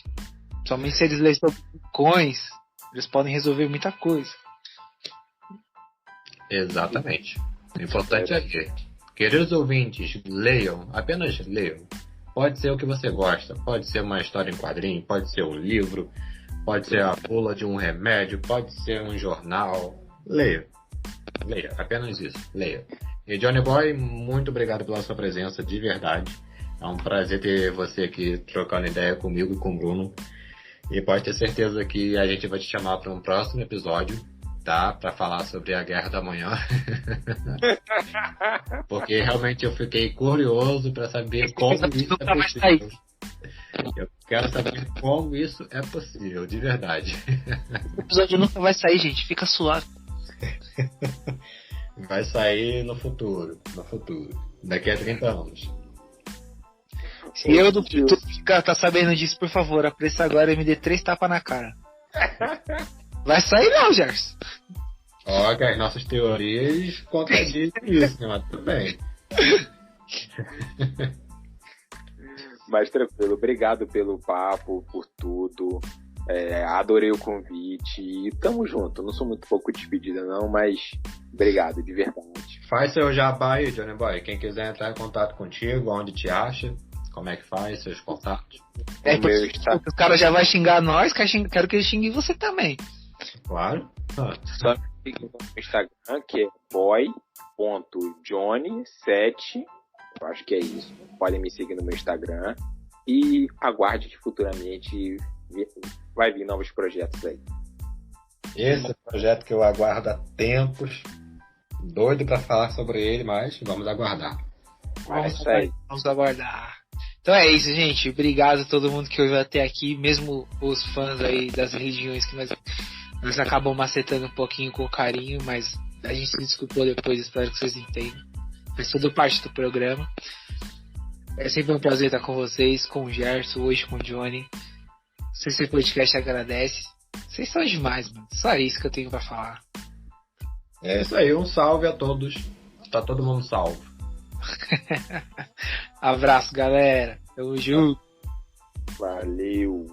Somente se eles lerem sobre coins, eles podem resolver muita coisa. Exatamente. O importante é que, queridos ouvintes, leiam, apenas leiam. Pode ser o que você gosta. Pode ser uma história em quadrinho, pode ser um livro, pode ser a bula de um remédio, pode ser um jornal. Leia. Leia, apenas isso. Leia. E Johnny Boy, muito obrigado pela sua presença, de verdade. É um prazer ter você aqui trocando ideia comigo e com o Bruno. E pode ter certeza que a gente vai te chamar para um próximo episódio, tá? Para falar sobre a Guerra da Manhã. Porque realmente eu fiquei curioso para saber como isso é possível. Eu quero saber como isso é possível, de verdade. O episódio nunca vai sair, gente. Fica suave. Vai sair no futuro. Daqui a 30 anos. Se eu do futuro tá sabendo disso, por favor, apareça agora e me dê 3 tapas na cara. Vai sair não, Gerson. Ó, que as nossas teorias contradizem isso, né? Mas tudo bem. Mas tranquilo, obrigado pelo papo, por tudo. Adorei o convite. E tamo junto. Não sou muito pouco despedida, não, mas obrigado, de verdade. Faz seu jabá aí, Johnny Boy. Quem quiser entrar em contato contigo, onde te acha, como é que faz, seus contatos. O cara já vai xingar nós, quero que ele xingue você também. Claro. Só me siga no Instagram, que é boy.johnny7. Eu acho que é isso. Podem me seguir no meu Instagram. E aguarde que futuramente vai vir novos projetos aí. Esse é o projeto que eu aguardo há tempos. Doido pra falar sobre ele, mas vamos aguardar. Vamos aguardar. Então é isso, gente. Obrigado a todo mundo que ouviu até aqui, mesmo os fãs aí das religiões que nós acabamos macetando um pouquinho com carinho, mas a gente se desculpou depois, espero que vocês entendam. Faz tudo parte do programa. É sempre um prazer estar com vocês, com o Gerson, hoje com o Johnny. Se esse podcast agradece. Vocês são demais, mano. Só isso que eu tenho pra falar. É isso aí, um salve a todos. Tá todo mundo salvo. Abraço, galera. Tamo junto. Valeu.